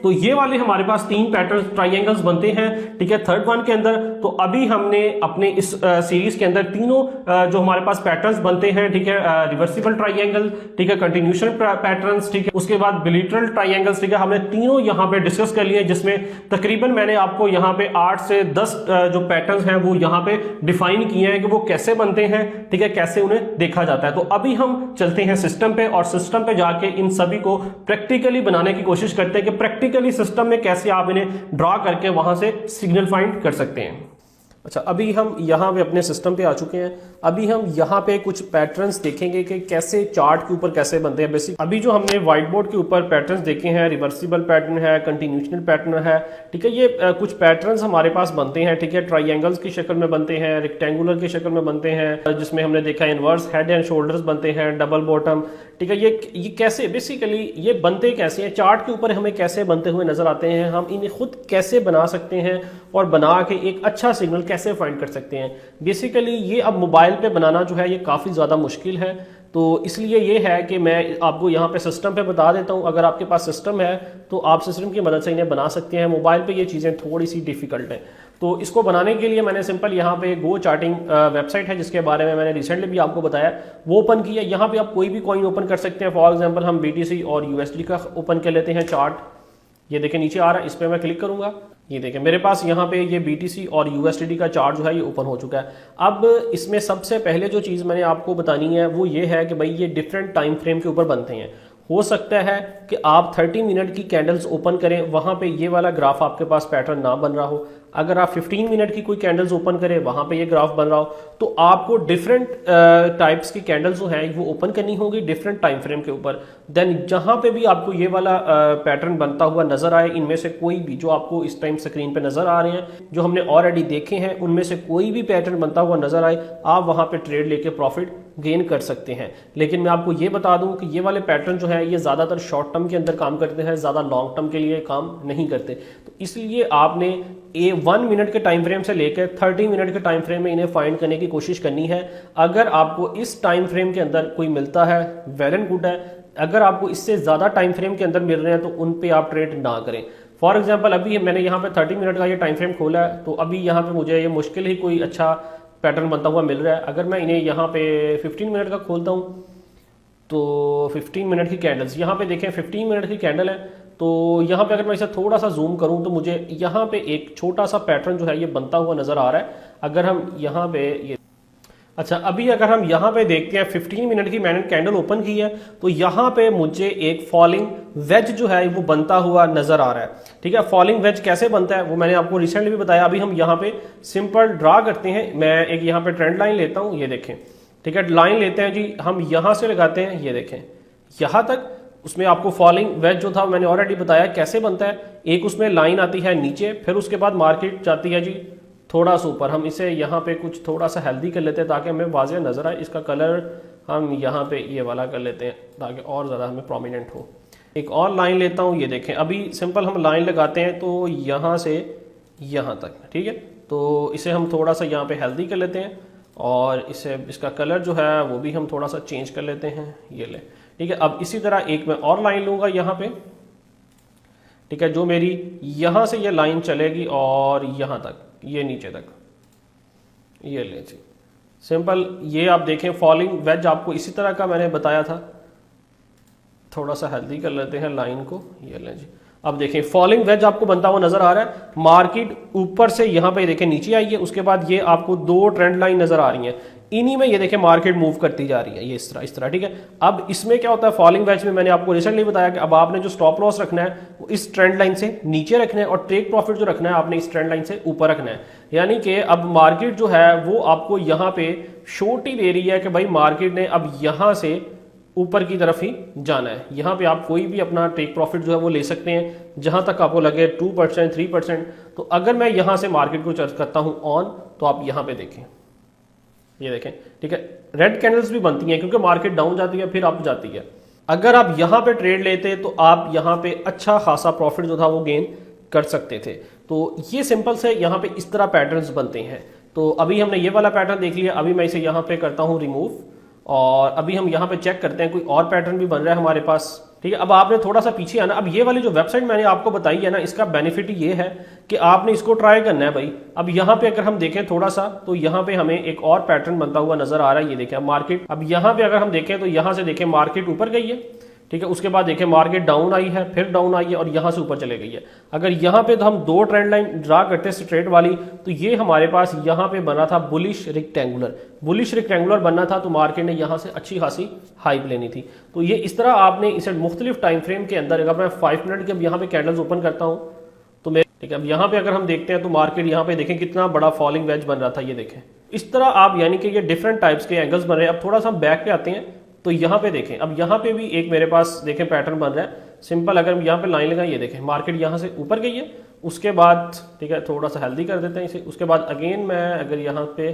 तो ये वाले हमारे पास तीन पैटर्न ट्राइंगल्स बनते हैं, ठीक है, थर्ड वन के अंदर। तो अभी हमने अपने इस सीरीज के अंदर तीनों जो हमारे पास पैटर्न्स बनते हैं, ठीक है, रिवर्सिबल ट्राइंगल, ठीक है, कंटिन्यूशन पैटर्न्स, ठीक है, उसके बाद बिलेटरल ट्राइंगल्स, ठीक है, हमने तीनों यहाँ पे डिस्कस कर लिए, जिसमें तकरीबन मैंने आपको यहाँ पे 8 से 10 जो पैटर्न्स हैं वो यहाँ पे डिफाइन किए हैं कि वो कैसे बनते हैं, ठीक है, कैसे उन्हें देखा जाता है। तो अभी हम चलते हैं सिस्टम पे और सिस्टम पे जाके इन सभी को प्रैक्टिकली बनाने की कोशिश करते हैं कि प्रैक्टिकली सिस्टम में कैसे आप इन्हें ड्रॉ करके वहां से सिग्नल फाइंड कर सकते हैं। अच्छा, अभी हम यहाँ पे अपने सिस्टम पे आ चुके हैं। अभी हम यहाँ पे कुछ पैटर्न्स देखेंगे कि कैसे चार्ट के ऊपर कैसे बनते हैं। बेसिक अभी जो हमने व्हाइट बोर्ड के ऊपर पैटर्न्स देखे हैं, रिवर्सिबल पैटर्न है, कंटिन्यूशनल पैटर्न है, ठीक है, ये कुछ पैटर्न्स हमारे पास बनते हैं, ठीक है, ट्राइंगल्स की शक्ल में बनते हैं, रेक्टेंगुलर की शक्ल में बनते हैं, जिसमें हमने देखा इनवर्स हेड एंड शोल्डर्स बनते हैं, डबल बॉटम, ठीक है। ये कैसे बेसिकली ये बनते कैसे हैं, चार्ट के ऊपर हमें कैसे बनते हुए नजर आते हैं, हम इन्हें खुद कैसे बना सकते हैं और बना के एक अच्छा सिग्नल कैसे फाइंड कर सकते हैं। बेसिकली ये अब मोबाइल पे बनाना जो है ये काफ़ी ज़्यादा मुश्किल है, तो इसलिए ये है कि मैं आपको यहाँ पे सिस्टम पे बता देता हूँ। अगर आपके पास सिस्टम है तो आप सिस्टम की मदद से इन्हें बना सकते हैं। मोबाइल पे ये चीज़ें थोड़ी सी डिफिकल्ट हैं, तो इसको बनाने के लिए मैंने सिंपल यहाँ पे गो चार्टिंग वेबसाइट है जिसके बारे में मैंने रिसेंटली भी आपको बताया, वो ओपन किया। यहाँ पे आप कोई भी कॉइन ओपन कर सकते हैं। फॉर एग्जांपल हम BTC और USD का ओपन कर लेते हैं चार्ट। ये देखें नीचे आ रहा है, इस पर मैं क्लिक करूंगा, ये देखें मेरे पास यहाँ पे ये BTC और USD का चार्ट जो है ये ओपन हो चुका है। अब इसमें सबसे पहले जो चीज़ मैंने आपको बतानी है वो ये है कि भाई ये डिफरेंट टाइम फ्रेम के ऊपर बनते हैं। हो सकता है कि आप 30 मिनट की कैंडल्स ओपन करें, वहां पे ये वाला ग्राफ आपके पास पैटर्न ना बन रहा हो। अगर आप 15 मिनट की कोई कैंडल्स ओपन करें वहां पे ये ग्राफ बन रहा हो, तो आपको डिफरेंट टाइप्स की कैंडल्स जो हैं वो ओपन करनी होगी डिफरेंट टाइम फ्रेम के ऊपर। देन जहां पे भी आपको ये वाला पैटर्न बनता हुआ नजर आए, इनमें से कोई भी जो आपको इस टाइम स्क्रीन पे नजर आ रहे हैं, जो हमने ऑलरेडी देखे हैं, उनमें से कोई भी पैटर्न बनता हुआ नजर आए, आप वहां पे ट्रेड लेके प्रॉफिट गेन कर सकते हैं। लेकिन मैं आपको ये बता दूं कि ये वाले पैटर्न जो है ये ज़्यादातर शॉर्ट टर्म के अंदर काम करते हैं, ज़्यादा लॉन्ग टर्म के लिए काम नहीं करते। तो इसलिए आपने 1 मिनट के टाइम फ्रेम से लेकर 30 मिनट के टाइम फ्रेम में इन्हें फाइंड करने की कोशिश करनी है। अगर आपको इस टाइम फ्रेम के अंदर कोई मिलता है वेल एंड गुड है, अगर आपको इससे ज़्यादा टाइम फ्रेम के अंदर मिल रहे हैं तो उन पे आप ट्रेड ना करें। फॉर एग्जाम्पल अभी मैंने यहाँ पे 30 मिनट का ये टाइम फ्रेम खोला है, तो अभी यहाँ पे मुझे ये मुश्किल ही कोई अच्छा पैटर्न बनता हुआ मिल रहा है। अगर मैं इन्हें यहाँ पे 15 मिनट का खोलता हूँ तो 15 मिनट की कैंडल्स यहाँ पे देखें, 15 मिनट की कैंडल है। तो यहाँ पे अगर मैं इसे थोड़ा सा जूम करूँ तो मुझे यहाँ पे एक छोटा सा पैटर्न जो है ये बनता हुआ नजर आ रहा है। अगर हम यहाँ पे ये अच्छा, अभी अगर हम यहाँ पे देखते हैं 15 मिनट की मैंने कैंडल ओपन की है, तो यहाँ पे मुझे एक फॉलिंग वेज जो है वो बनता हुआ नजर आ रहा है। ठीक है, फॉलिंग वेज कैसे बनता है वो मैंने आपको रिसेंटली भी बताया। अभी हम यहाँ पे सिंपल ड्रा करते हैं। मैं एक यहाँ पे ट्रेंड लाइन लेता हूँ, ये देखें। ठीक है, लाइन लेते हैं जी, हम यहाँ से लगाते हैं, ये देखें यहाँ तक। उसमें आपको फॉलिंग वेज जो था मैंने ऑलरेडी बताया कैसे बनता है। एक उसमें लाइन आती है नीचे, फिर उसके बाद मार्केट जाती है जी थोड़ा सा ऊपर। हम इसे यहाँ पे कुछ थोड़ा सा हेल्दी कर लेते हैं ताकि हमें वाज़ेह नजर आए। इसका कलर हम यहाँ पे ये वाला कर लेते हैं ताकि और ज़्यादा हमें प्रोमिनेंट हो। एक और लाइन लेता हूँ, ये देखें। अभी सिंपल हम लाइन लगाते हैं तो यहाँ से यहाँ तक, ठीक है। तो इसे हम थोड़ा सा यहाँ पे हेल्दी कर लेते हैं और इसे इसका कलर जो है वो भी हम थोड़ा सा चेंज कर लेते हैं, ये ले। ठीक है, अब इसी तरह एक मैं और लाइन लूँगा यहाँ पे। ठीक है, जो मेरी यहाँ से ये लाइन चलेगी और यहाँ तक, ये नीचे तक, ये ले जी। सिंपल ये आप देखें फॉलिंग वेज आपको इसी तरह का मैंने बताया था। थोड़ा सा हेल्दी कर लेते हैं लाइन को, ये ले जी। अब देखें फॉलिंग वेज आपको बनता हुआ नजर आ रहा है। मार्केट ऊपर से यहाँ पे देखें नीचे आई है, उसके बाद ये आपको 2 ट्रेंड लाइन नजर आ रही हैं। इन्हीं में ये देखें मार्केट मूव करती जा रही है, ये इस तरह। ठीक है, अब इसमें क्या होता है फॉलिंग वेज में, मैंने आपको रिसेंटली बताया कि अब आपने जो स्टॉप लॉस रखना है वो इस ट्रेंड लाइन से नीचे रखना है और टेक प्रॉफिट जो रखना है आपने इस ट्रेंड लाइन से ऊपर रखना है। यानी कि अब मार्केट जो है वो आपको यहाँ पे शोटी दे रही है कि भाई मार्केट ने अब यहाँ से ऊपर की तरफ ही जाना है। यहाँ पे आप कोई भी अपना टेक प्रॉफिट जो है वो ले सकते हैं जहां तक आपको लगे 2% 3%। तो अगर मैं यहाँ से मार्केट को चर्च करता हूँ ऑन, तो आप यहाँ पे देखें, ये देखें। ठीक है, रेड कैंडल्स भी बनती हैं क्योंकि मार्केट डाउन जाती है फिर अप जाती है। अगर आप यहाँ पे ट्रेड लेते तो आप यहाँ पे अच्छा खासा प्रॉफिट जो था वो गेन कर सकते थे। तो ये सिंपल से यहाँ पे इस तरह पैटर्न्स बनते हैं। तो अभी हमने ये वाला पैटर्न देख लिया। अभी मैं इसे यहाँ पे करता हूँ रिमूव और अभी हम यहाँ पे चेक करते हैं कोई और पैटर्न भी बन रहा है हमारे पास। ठीक है, अब आपने थोड़ा सा पीछे आना। अब ये वाली जो वेबसाइट मैंने आपको बताई है ना, इसका बेनिफिट ये है कि आपने इसको ट्राई करना है भाई। अब यहाँ पे अगर हम देखें थोड़ा सा, तो यहाँ पे हमें एक और पैटर्न बनता हुआ नजर आ रहा है। ये देखें मार्केट, अब यहाँ पे अगर हम देखें तो यहाँ से देखें मार्केट ऊपर गई है। ठीक है, उसके बाद देखें मार्केट डाउन आई है, फिर डाउन आई है और यहाँ से ऊपर चले गई है। अगर यहाँ पे तो हम 2 ट्रेंड लाइन ड्रा करते स्ट्रेट वाली, तो ये हमारे पास यहाँ पे बना था बुलिश रेक्टेंगुलर। बुलिश रेक्टेंगुलर बनना था तो मार्केट ने यहाँ से अच्छी खासी हाइप लेनी थी। तो ये इस तरह आपने इसे मुख्तलिफ टाइम फ्रेम के अंदर, अगर मैं 5 मिनट के अब यहाँ पे कैंडल्स ओपन करता हूँ तो मैं, ठीक है, अब यहाँ पे अगर हम देखते हैं तो मार्केट यहाँ पे देखें कितना बड़ा फॉलिंग वेज बन रहा था। ये देखें इस तरह आप, यानी कि ये डिफरेंट टाइप्स के एंगल्स बन रहे हैं। अब थोड़ा सा हम बैक पे आते हैं तो यहाँ पे देखें, अब यहाँ पे भी एक मेरे पास देखें पैटर्न बन रहा है। सिंपल अगर हम यहाँ पे लाइन लगाएं, ये देखें मार्केट यहाँ से ऊपर गई है। उसके बाद ठीक है, थोड़ा सा हेल्दी कर देते हैं इसे। उसके बाद अगेन मैं अगर यहाँ पे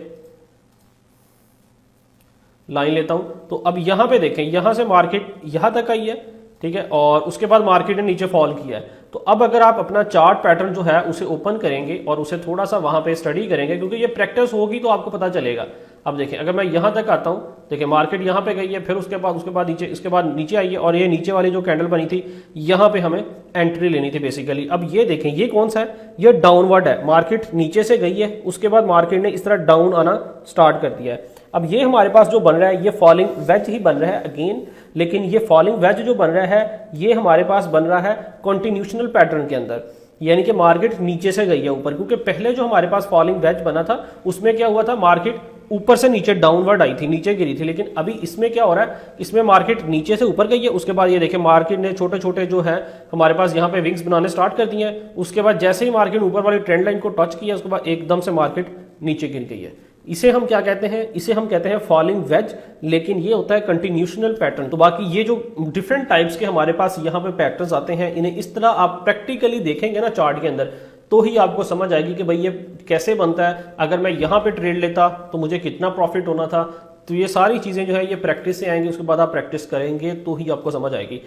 लाइन लेता हूँ तो अब यहाँ पे देखें, यहाँ से मार्केट यहाँ तक आई है। ठीक है, और उसके बाद मार्केट ने नीचे फॉल किया है। तो अब अगर आप अपना चार्ट पैटर्न जो है उसे ओपन करेंगे और उसे थोड़ा सा वहां पे स्टडी करेंगे, क्योंकि ये प्रैक्टिस होगी तो आपको पता चलेगा। अब देखें अगर मैं यहाँ तक आता हूँ, देखिए मार्केट यहाँ पे गई है, फिर उसके बाद नीचे, इसके बाद नीचे आई है और ये नीचे वाली जो कैंडल बनी थी यहाँ पे हमें एंट्री लेनी थी बेसिकली। अब ये देखें ये कौन सा है, ये डाउनवर्ड है। मार्केट नीचे से गई है, उसके बाद मार्केट ने इस तरह डाउन आना स्टार्ट कर दिया है। अब ये हमारे पास जो बन रहा है ये फॉलिंग वेज ही बन रहा है अगेन, लेकिन ये फॉलिंग वेज जो बन रहा है ये हमारे पास बन रहा है कॉन्टिन्यूशनल पैटर्न के अंदर, यानी कि मार्केट नीचे से गई है ऊपर। क्योंकि पहले जो हमारे पास फॉलिंग वेज बना था उसमें क्या हुआ था, मार्केट ऊपर से नीचे डाउनवर्ड आई थी, नीचे गिरी थी। लेकिन अभी इसमें क्या हो रहा है, इसमें मार्केट नीचे से ऊपर गई है, उसके बाद ये देखें मार्केट ने छोटे छोटे जो है हमारे पास यहाँ पे विंग्स बनाने स्टार्ट कर दिए हैं। उसके बाद जैसे ही मार्केट ऊपर वाली ट्रेंड लाइन को टच किया, उसके बाद एकदम से मार्केट नीचे गिर गई है। इसे हम क्या कहते हैं, इसे हम कहते हैं फॉलिंग वेज, लेकिन ये होता है कंटिन्यूशनल पैटर्न। तो बाकी ये जो डिफरेंट टाइप्स के हमारे पास यहाँ पे पैटर्न्स आते हैं, इन्हें इस तरह आप प्रैक्टिकली देखेंगे ना चार्ट के अंदर, तो ही आपको समझ आएगी कि भाई ये कैसे बनता है। अगर मैं यहाँ पे ट्रेड लेता तो मुझे कितना प्रॉफिट होना था। तो ये सारी चीजें जो है ये प्रैक्टिस से आएंगी, उसके बाद आप प्रैक्टिस करेंगे तो ही आपको समझ आएगी।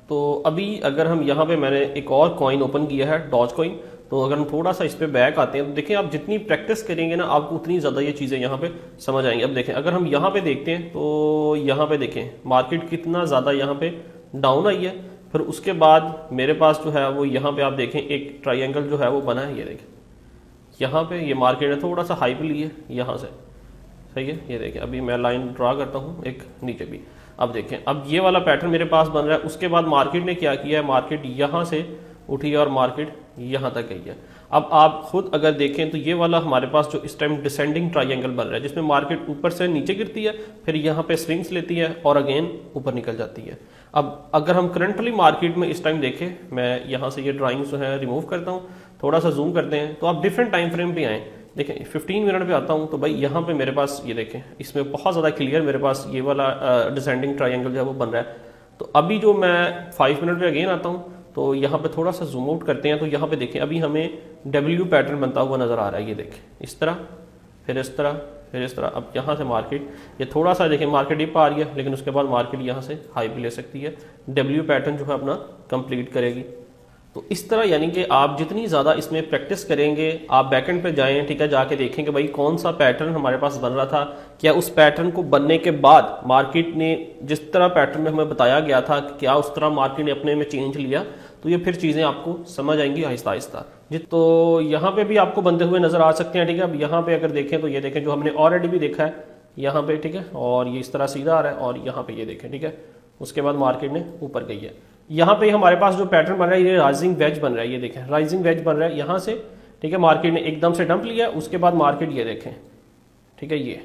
तो अभी अगर हम यहाँ पे, मैंने एक और कॉइन ओपन किया है डॉज कॉइन, तो अगर हम थोड़ा सा इस पे बैक आते हैं तो देखिए आप जितनी प्रैक्टिस करेंगे ना आपको उतनी ज़्यादा ये चीज़ें यहाँ पे समझ आएंगी। अब देखें अगर हम यहाँ पे देखते हैं तो यहाँ पे देखें मार्केट कितना ज़्यादा यहाँ पे डाउन आई है। फिर उसके बाद मेरे पास जो है वो यहाँ पे आप देखें एक ट्राइंगल जो है वो बना है, ये देखें यहाँ पे ये मार्केट ने थोड़ा सा हाई पे ली है यहाँ से, सही है। ये देखें अभी मैं लाइन ड्रा करता हूँ एक नीचे भी, अब देखें अब ये वाला पैटर्न मेरे पास बन रहा है। उसके बाद मार्केट ने क्या किया है, मार्केट यहाँ से उठी और मार्केट यहाँ तक गई है। अब आप खुद अगर देखें तो ये वाला हमारे पास जो इस टाइम डिसेंडिंग ट्राइंगल बन रहा है, जिसमें मार्केट ऊपर से नीचे गिरती है, फिर यहाँ पे स्विंग्स लेती है और अगेन ऊपर निकल जाती है। अब अगर हम करंटली मार्केट में इस टाइम देखें, मैं यहाँ से ये ड्राइंग्स जो है रिमूव करता हूँ, थोड़ा सा जूम करते हैं तो आप डिफरेंट टाइम फ्रेम पे आएँ। देखें 15 मिनट पे आता हूँ तो भाई यहाँ पे मेरे पास ये देखें इसमें बहुत ज़्यादा क्लियर मेरे पास ये वाला डिसेंडिंग ट्राइंगल जो है वो बन रहा है। तो अभी जो मैं 5 मिनट पे अगेन आता हूँ तो यहाँ पे थोड़ा सा जूम आउट करते हैं तो यहाँ पे देखें अभी हमें डब्ल्यू पैटर्न बनता हुआ नजर आ रहा है। ये देखें इस तरह, फिर इस तरह, फिर इस तरह। अब यहाँ से मार्केट ये थोड़ा सा देखें मार्केट डिप आ रही है, लेकिन उसके बाद मार्केट यहाँ से हाई भी ले सकती है, डब्ल्यू पैटर्न जो है अपना कंप्लीट करेगी। तो इस तरह यानी कि आप जितनी ज़्यादा इसमें प्रैक्टिस करेंगे, आप बैकएंड पे जाएं, ठीक है, जाके देखेंगे भाई कौन सा पैटर्न हमारे पास बन रहा था, क्या उस पैटर्न को बनने के बाद मार्केट ने जिस तरह पैटर्न में हमें बताया गया था क्या उस तरह मार्केट ने अपने में चेंज लिया। तो ये फिर चीज़ें आपको समझ आएंगी आहिस्ता आहिस्ता जी। तो यहाँ पे भी आपको बनते हुए नजर आ सकते हैं, ठीक है। अब यहाँ पे अगर देखें तो ये देखें जो हमने ऑलरेडी भी देखा है यहाँ पे, ठीक है, और ये इस तरह सीधा आ रहा है और यहाँ पे ये देखें, ठीक है, उसके बाद मार्केट ने ऊपर गई है। यहाँ पे हमारे पास जो पैटर्न बन रहा है ये राइजिंग वेज बन रहा है, ये देखें राइजिंग वेज बन रहा है यहाँ से, ठीक है। मार्केट ने एकदम से डंप लिया, उसके बाद मार्केट ये देखें, ठीक है, ये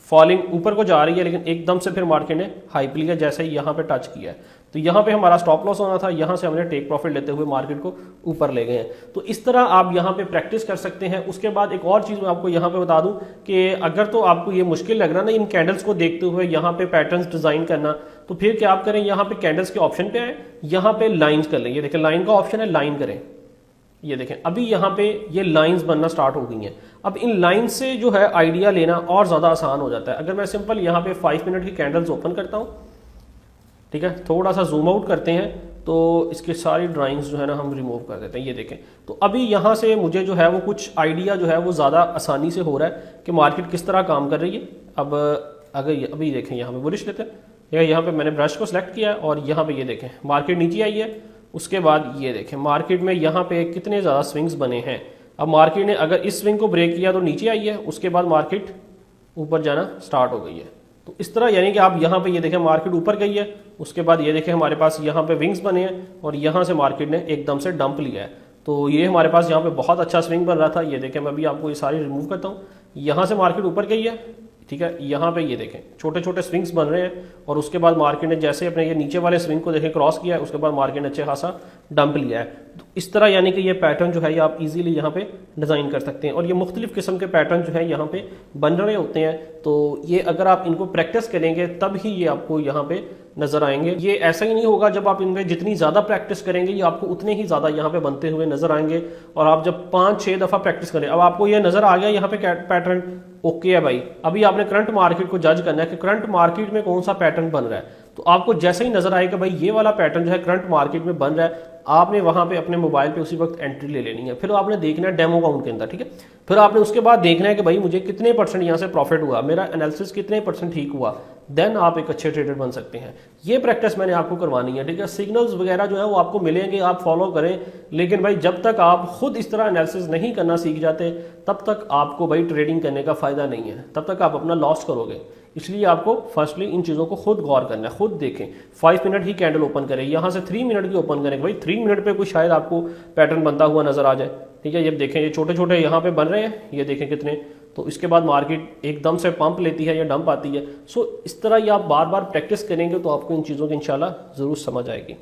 फॉलिंग ऊपर को जा रही है, लेकिन एकदम से फिर मार्केट ने हाइप लिया जैसे ही यहाँ पे टच किया है। तो यहाँ पे हमारा स्टॉप लॉस होना था, यहाँ से हमने टेक प्रॉफिट लेते हुए मार्केट को ऊपर ले गए हैं। तो इस तरह आप यहाँ पे प्रैक्टिस कर सकते हैं। उसके बाद एक और चीज़ मैं आपको यहाँ पे बता दूं कि अगर तो आपको ये मुश्किल लग रहा ना इन कैंडल्स को देखते हुए यहाँ पे पैटर्न्स डिजाइन करना, तो फिर क्या आप करें, यहाँ पे कैंडल्स के ऑप्शन पे आए, यहाँ पे लाइन्स कर लें। ये देखें लाइन का ऑप्शन है, लाइन करें। ये देखें अभी यहाँ पे ये लाइंस बनना स्टार्ट हो गई हैं। अब इन लाइन से जो है आइडिया लेना और ज़्यादा आसान हो जाता है। अगर मैं सिंपल यहाँ पे 5 मिनट की कैंडल्स ओपन करता हूँ, ठीक है, थोड़ा सा जूम आउट करते हैं तो इसके सारी ड्राइंग्स जो है ना हम रिमूव कर देते हैं। ये देखें तो अभी यहाँ से मुझे जो है वो कुछ आइडिया जो है वो ज़्यादा आसानी से हो रहा है कि मार्केट किस तरह काम कर रही है। अब अगर अभी देखें यहाँ पे बुलिश लेते हैं, यहाँ पे मैंने ब्रश को सिलेक्ट किया और यहाँ पे ये देखें मार्केट नीचे आई है। उसके बाद ये देखें मार्केट में यहाँ पे कितने ज़्यादा स्विंग्स बने हैं। अब मार्केट ने अगर इस स्विंग को ब्रेक किया तो नीचे आई है, उसके बाद मार्केट ऊपर जाना स्टार्ट हो गई है। तो इस तरह यानी कि आप यहाँ पे ये देखें मार्केट ऊपर गई है, उसके बाद ये देखें हमारे पास यहाँ पे विंग्स बने हैं और यहाँ से मार्केट ने एकदम से डंप लिया है। तो ये हमारे पास यहाँ पे बहुत अच्छा स्विंग बन रहा था। ये देखें मैं अभी आपको ये सारी रिमूव करता हूँ। यहाँ से मार्केट ऊपर गई है, ठीक है, यहाँ पे ये देखें छोटे छोटे स्विंग्स बन रहे हैं और उसके बाद मार्केट ने जैसे अपने ये नीचे वाले स्विंग को देखें क्रॉस किया है, उसके बाद मार्केट ने अच्छे खासा डंप लिया है। तो इस तरह यानी कि ये पैटर्न जो है ये आप इजीली यहाँ पे डिज़ाइन कर सकते हैं और ये मुख्तलिफ किस्म के पैटर्न जो है यहाँ पे बन रहे होते हैं। तो ये अगर आप इनको प्रैक्टिस करेंगे तब ही ये आपको यहाँ पे नजर आएंगे। ये ऐसा ही नहीं होगा, जब आप इनमें जितनी ज़्यादा प्रैक्टिस करेंगे ये आपको उतने ही ज़्यादा यहाँ पे बनते हुए नजर आएंगे। और आप जब 5-6 दफ़ा प्रैक्टिस करें, अब आपको ये नजर आ गया यहाँ पे पैटर्न ओके है भाई। अभी आपने करंट मार्केट को जज करना है कि करंट मार्केट में कौन सा पैटर्न बन रहा है। तो आपको जैसे ही नजर आएगा भाई ये वाला पैटर्न जो है करंट मार्केट में बन रहा है, आपने वहां पे अपने मोबाइल पे उसी वक्त एंट्री ले लेनी है। फिर आपने देखना है डेमो अकाउंट के अंदर, ठीक है, फिर आपने उसके बाद देखना है कि भाई मुझे कितने % यहाँ से प्रॉफिट हुआ, मेरा एनालिसिस कितने % ठीक हुआ, देन आप एक अच्छे ट्रेडर बन सकते हैं। ये प्रैक्टिस मैंने आपको करवानी है, ठीक है। सिग्नल्स वगैरह जो है वो आपको मिलेंगे, आप फॉलो करें, लेकिन भाई जब तक आप खुद इस तरह एनालिसिस नहीं करना सीख जाते तब तक आपको भाई ट्रेडिंग करने का फायदा नहीं है, तब तक आप अपना लॉस करोगे। इसलिए आपको फर्स्टली इन चीज़ों को खुद गौर करना है, खुद देखें। 5 मिनट ही कैंडल ओपन करें, यहाँ से 3 मिनट की ओपन करें, भाई 3 मिनट पे कोई शायद आपको पैटर्न बनता हुआ नजर आ जाए, ठीक है। ये देखें ये छोटे छोटे यहाँ पे बन रहे हैं, ये देखें कितने तो इसके बाद मार्केट एकदम से पंप लेती है या डंप आती है। सो इस तरह ये आप बार बार प्रैक्टिस करेंगे तो आपको इन चीज़ों की इंशाल्लाह ज़रूर समझ आएगी।